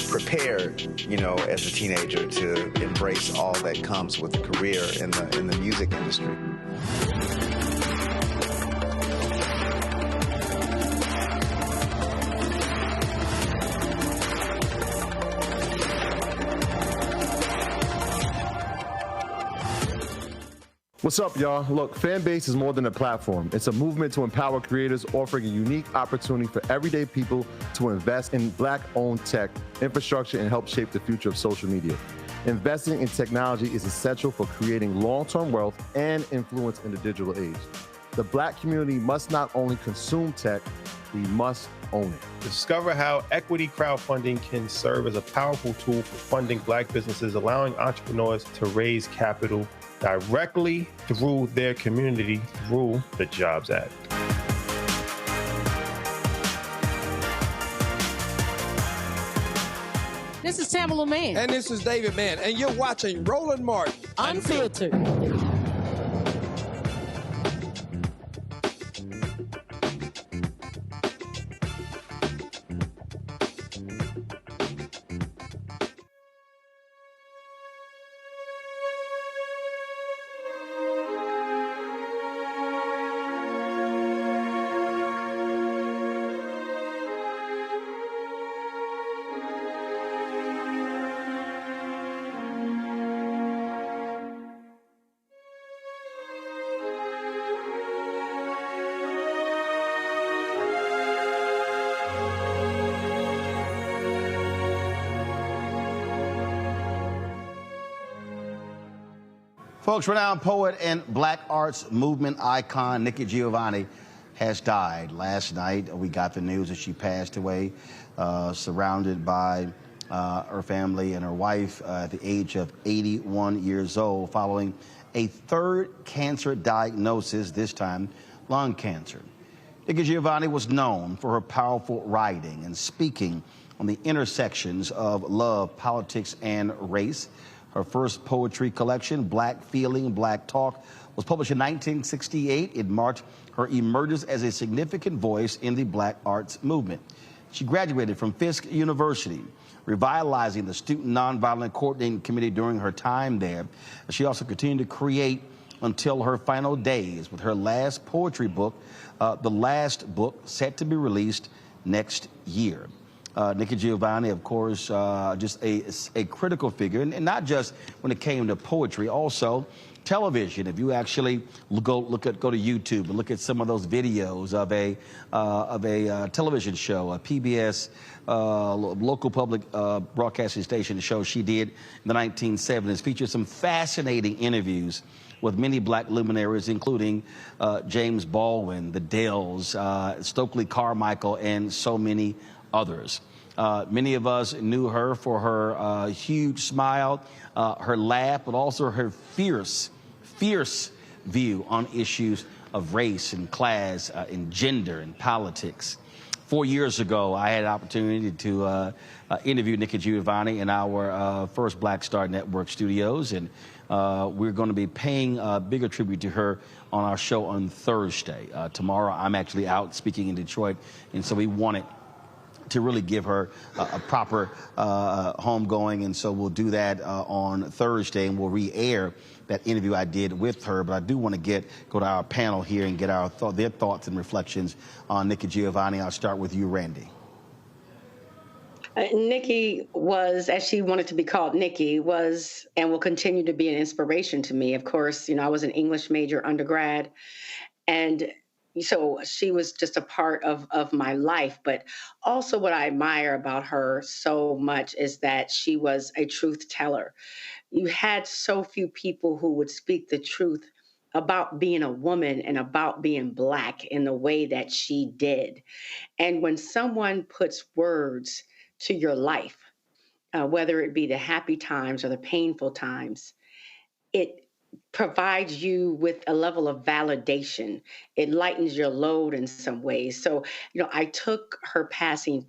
prepared, you know, as a teenager to embrace all that comes with a career in the music industry. What's up, y'all? Look, Fanbase is more than a platform. It's a movement to empower creators, offering a unique opportunity for everyday people to invest in Black-owned tech, infrastructure, and help shape the future of social media. Investing in technology is essential for creating long-term wealth and influence in the digital age. The Black community must not only consume tech, we must own it. Discover how equity crowdfunding can serve as a powerful tool for funding Black businesses, allowing entrepreneurs to raise capital directly through their community through the Jobs Act. This is Tamala Mann. And this is David Mann. And you're watching Roland Martin Unfiltered. Folks, renowned poet and Black arts movement icon Nikki Giovanni has died. Last night, we got the news that she passed away, surrounded by her family and her wife at the age of 81 years old, following a third cancer diagnosis, this time lung cancer. Nikki Giovanni was known for her powerful writing and speaking on the intersections of love, politics, and race. Her first poetry collection, Black Feeling, Black Talk, was published in 1968. It marked her emergence as a significant voice in the Black arts movement. She graduated from Fisk University, revitalizing the Student Nonviolent Coordinating Committee during her time there. She also continued to create until her final days with her last poetry book, The Last Book, set to be released next year. Nikki Giovanni, of course, just a critical figure, and not just when it came to poetry, also television. If you actually go to YouTube and look at some of those videos of a television show, a PBS local public broadcasting station show she did in the 1970s, featured some fascinating interviews with many Black luminaries, including James Baldwin, the Dells, Stokely Carmichael, and so many others. Many of us knew her for her huge smile, her laugh, but also her fierce view on issues of race and class and gender and politics. 4 years ago, I had an opportunity to interview Nikki Giovanni in our first Black Star Network studios, and we're going to be paying a bigger tribute to her on our show on Thursday. Tomorrow, I'm actually out speaking in Detroit, and so we wanted to really give her a proper homegoing, and so we'll do that on Thursday, and we'll re-air that interview I did with her. But I do want to go to our panel here and get their thoughts and reflections on Nikki Giovanni. I'll start with you, Randy. Nikki was, as she wanted to be called, Nikki was and will continue to be an inspiration to me. Of course, I was an English major undergrad, and so she was just a part of my life. But also what I admire about her so much is that she was a truth teller. You had so few people who would speak the truth about being a woman and about being Black in the way that she did. And when someone puts words to your life, whether it be the happy times or the painful times, it provides you with a level of validation. It lightens your load in some ways. So, I took her passing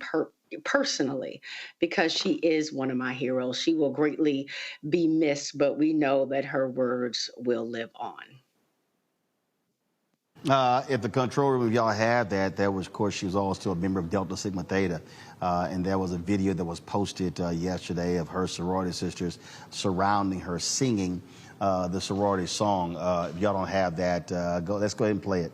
personally because she is one of my heroes. She will greatly be missed, but we know that her words will live on. If the control room of y'all had that, there was, of course, she was also a member of Delta Sigma Theta. And there was a video that was posted yesterday of her sorority sisters surrounding her singing the sorority song. If y'all don't have that, let's go ahead and play it.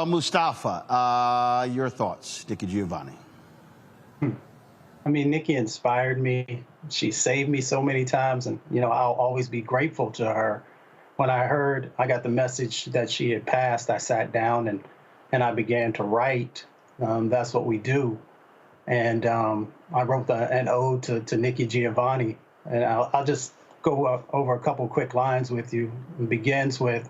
Mustafa, your thoughts, Nikki Giovanni. I mean, Nikki inspired me. She saved me so many times, and I'll always be grateful to her. When I got the message that she had passed, I sat down and I began to write. That's what we do. And I wrote an ode to Nikki Giovanni, and I'll just go over a couple quick lines with you. It begins with,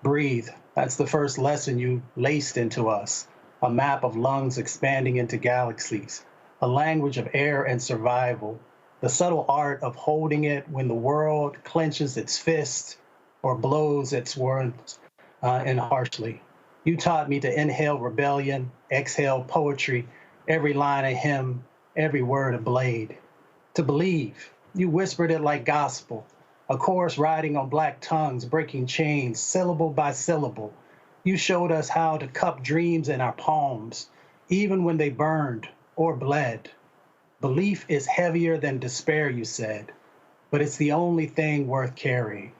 breathe. That's the first lesson you laced into us. A map of lungs expanding into galaxies. A language of air and survival. The subtle art of holding it when the world clenches its fist or blows its words in harshly. You taught me to inhale rebellion, exhale poetry, every line a hymn, every word a blade. To believe, you whispered it like gospel. A chorus riding on Black tongues, breaking chains, syllable by syllable. You showed us how to cup dreams in our palms, even when they burned or bled. Belief is heavier than despair, you said, but it's the only thing worth carrying.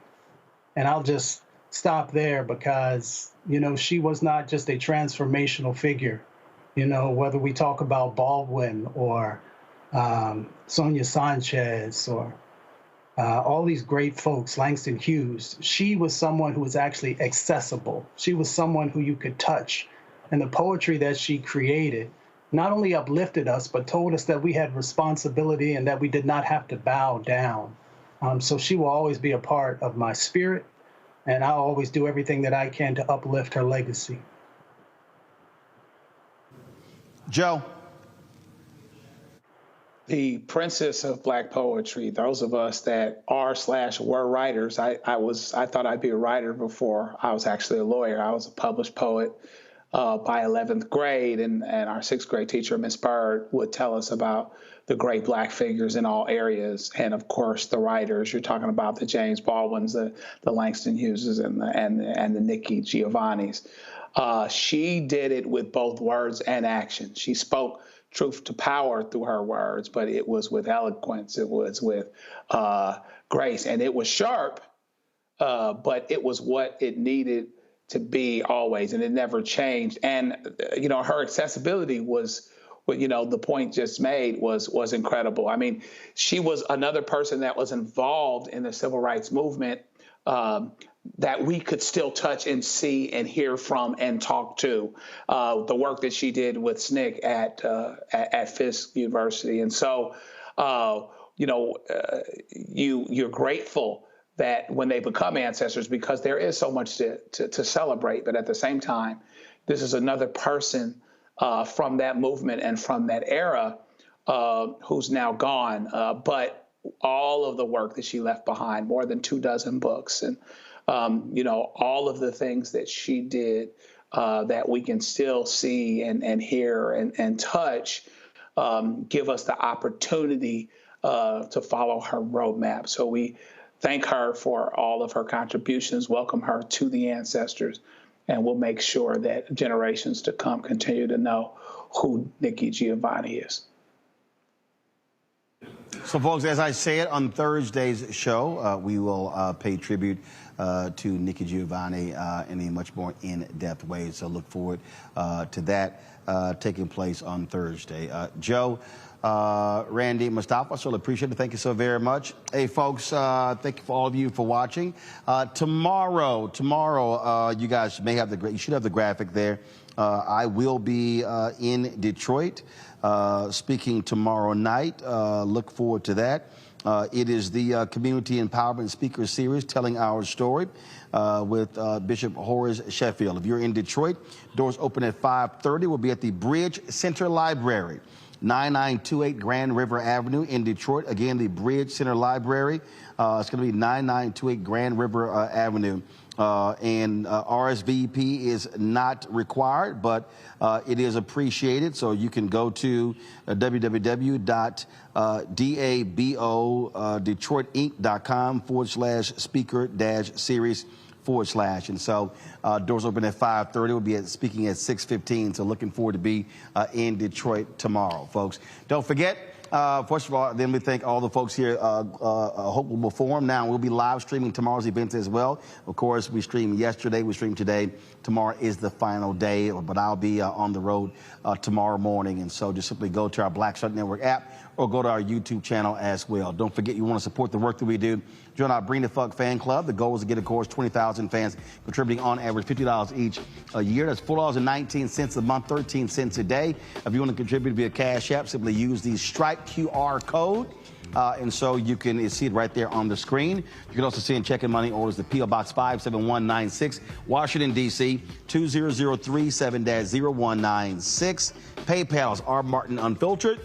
And I'll just stop there because, she was not just a transformational figure. Whether we talk about Baldwin or Sonia Sanchez or all these great folks, Langston Hughes, she was someone who was actually accessible. She was someone who you could touch. And the poetry that she created not only uplifted us, but told us that we had responsibility and that we did not have to bow down. So she will always be a part of my spirit, and I'll always do everything that I can to uplift her legacy. Joe. The princess of Black poetry, those of us that are/were writers. I thought I'd be a writer before I was actually a lawyer. I was a published poet. by 11th grade, and our 6th grade teacher, Miss Bird, would tell us about the great Black figures in all areas, and of course the writers. You're talking about the James Baldwins, the Langston Hugheses, and the Nikki Giovannis. She did it with both words and action. She spoke truth to power through her words, but it was with eloquence. It was with grace, and it was sharp, but it was what it needed to be always, and it never changed. And her accessibility was, the point just made was incredible. I mean, she was another person that was involved in the civil rights movement that we could still touch and see and hear from and talk to. The work that she did with SNCC at Fisk University, and so you're grateful that when they become ancestors, because there is so much to celebrate. But at the same time, this is another person from that movement and from that era who's now gone. But all of the work that she left behind, more than 24 books, and all of the things that she did that we can still see and hear and touch, give us the opportunity to follow her roadmap. So we thank her for all of her contributions, welcome her to the ancestors, and we'll make sure that generations to come continue to know who Nikki Giovanni is. So, folks, as I said on Thursday's show, we will pay tribute to Nikki Giovanni in a much more in-depth way. So look forward to that taking place on Thursday. Joe, Randy, Mustafa, so appreciate it. Thank you so very much. Hey, folks, thank you for all of you for watching. Tomorrow, you guys may have you should have the graphic there. I will be in Detroit speaking tomorrow night. Look forward to that. It is the Community Empowerment Speaker Series, Telling Our Story, with Bishop Horace Sheffield. If you're in Detroit, doors open at 5:30. We'll be at the Bridge Center Library, 9928 Grand River Avenue in Detroit. Again, the Bridge Center Library. It's going to be 9928 Grand River Avenue. And RSVP is not required, but it is appreciated. So you can go to www.dabodetroitinc.com/speaker-series/. And so doors open at 5:30. We'll be speaking at 6:15. So looking forward to be in Detroit tomorrow, folks. Don't forget, first of all, then we thank all the folks here. Hope will perform. Now we'll be live streaming tomorrow's events as well. Of course, we streamed yesterday. We streamed today. Tomorrow is the final day, but I'll be on the road tomorrow morning. And so just simply go to our Black Start Network app or go to our YouTube channel as well. Don't forget, you want to support the work that we do. Join our Bring the Fuck fan club. The goal is to get, of course, 20,000 fans contributing on average $50 each a year. That's $4.19 a month, 13 cents a day. If you want to contribute via Cash App, simply use the Stripe QR code. And so you can see it right there on the screen. You can also see in checking money orders the P.O. Box 57196, Washington, D.C., 20037-0196. PayPal is R. Martin Unfiltered.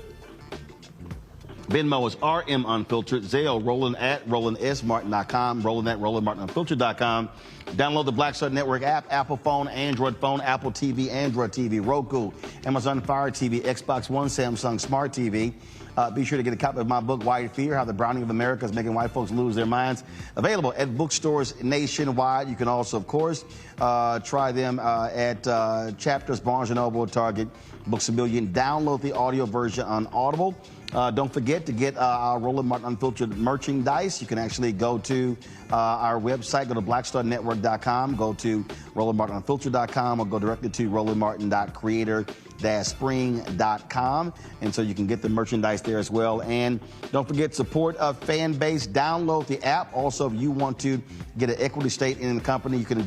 Venmo is RM Unfiltered. Zelle, Roland at RolandSMartin.com. Roland at RolandMartinUnfiltered.com. Download the Black Start Network app, Apple phone, Android phone, Apple TV, Android TV, Roku, Amazon Fire TV, Xbox One, Samsung Smart TV. Be sure to get a copy of my book, White Fear, How the Browning of America is Making White Folks Lose Their Minds. Available at bookstores nationwide. You can also, of course, try them at Chapters, Barnes & Noble, Target, Books A Million. Download the audio version on Audible. Don't forget to get our Roland Martin Unfiltered merchandise. You can actually go to our website, go to blackstarnetwork.com, go to rolandmartinunfiltered.com, or go directly to rolandmartin.creator-spring.com. And so you can get the merchandise there as well. And don't forget, support of Fanbase. Download the app. Also, if you want to get an equity stake in the company, you can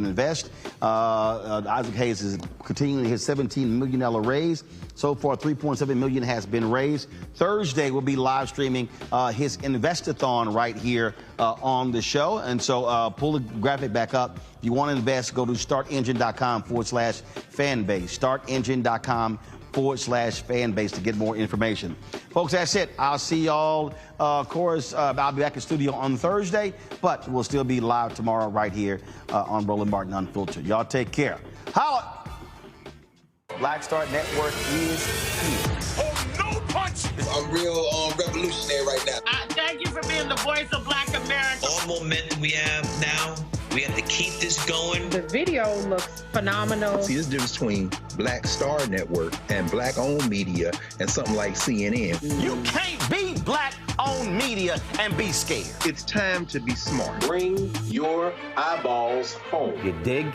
invest. Isaac Hayes is continuing his $17 million raise. So far, $3.7 million has been raised. Thursday, we'll be live streaming his Investathon right here on the show. And so pull the graphic back up. If you want to invest, go to startengine.com/fanbase. Startengine.com/fanbase to get more information. Folks, that's it. I'll see y'all. Of course, I'll be back in studio on Thursday, but we'll still be live tomorrow right here on Roland Martin Unfiltered. Y'all take care. Holla! Black Star Network is here. Oh, no punch! I'm real revolutionary right now. Thank you for being the voice of Black America. All momentum we have now, we have to keep this going. The video looks phenomenal. See, this difference between Black Star Network and Black-owned media and something like CNN. You can't be Black-owned media and be scared. It's time to be smart. Bring your eyeballs home. You dig?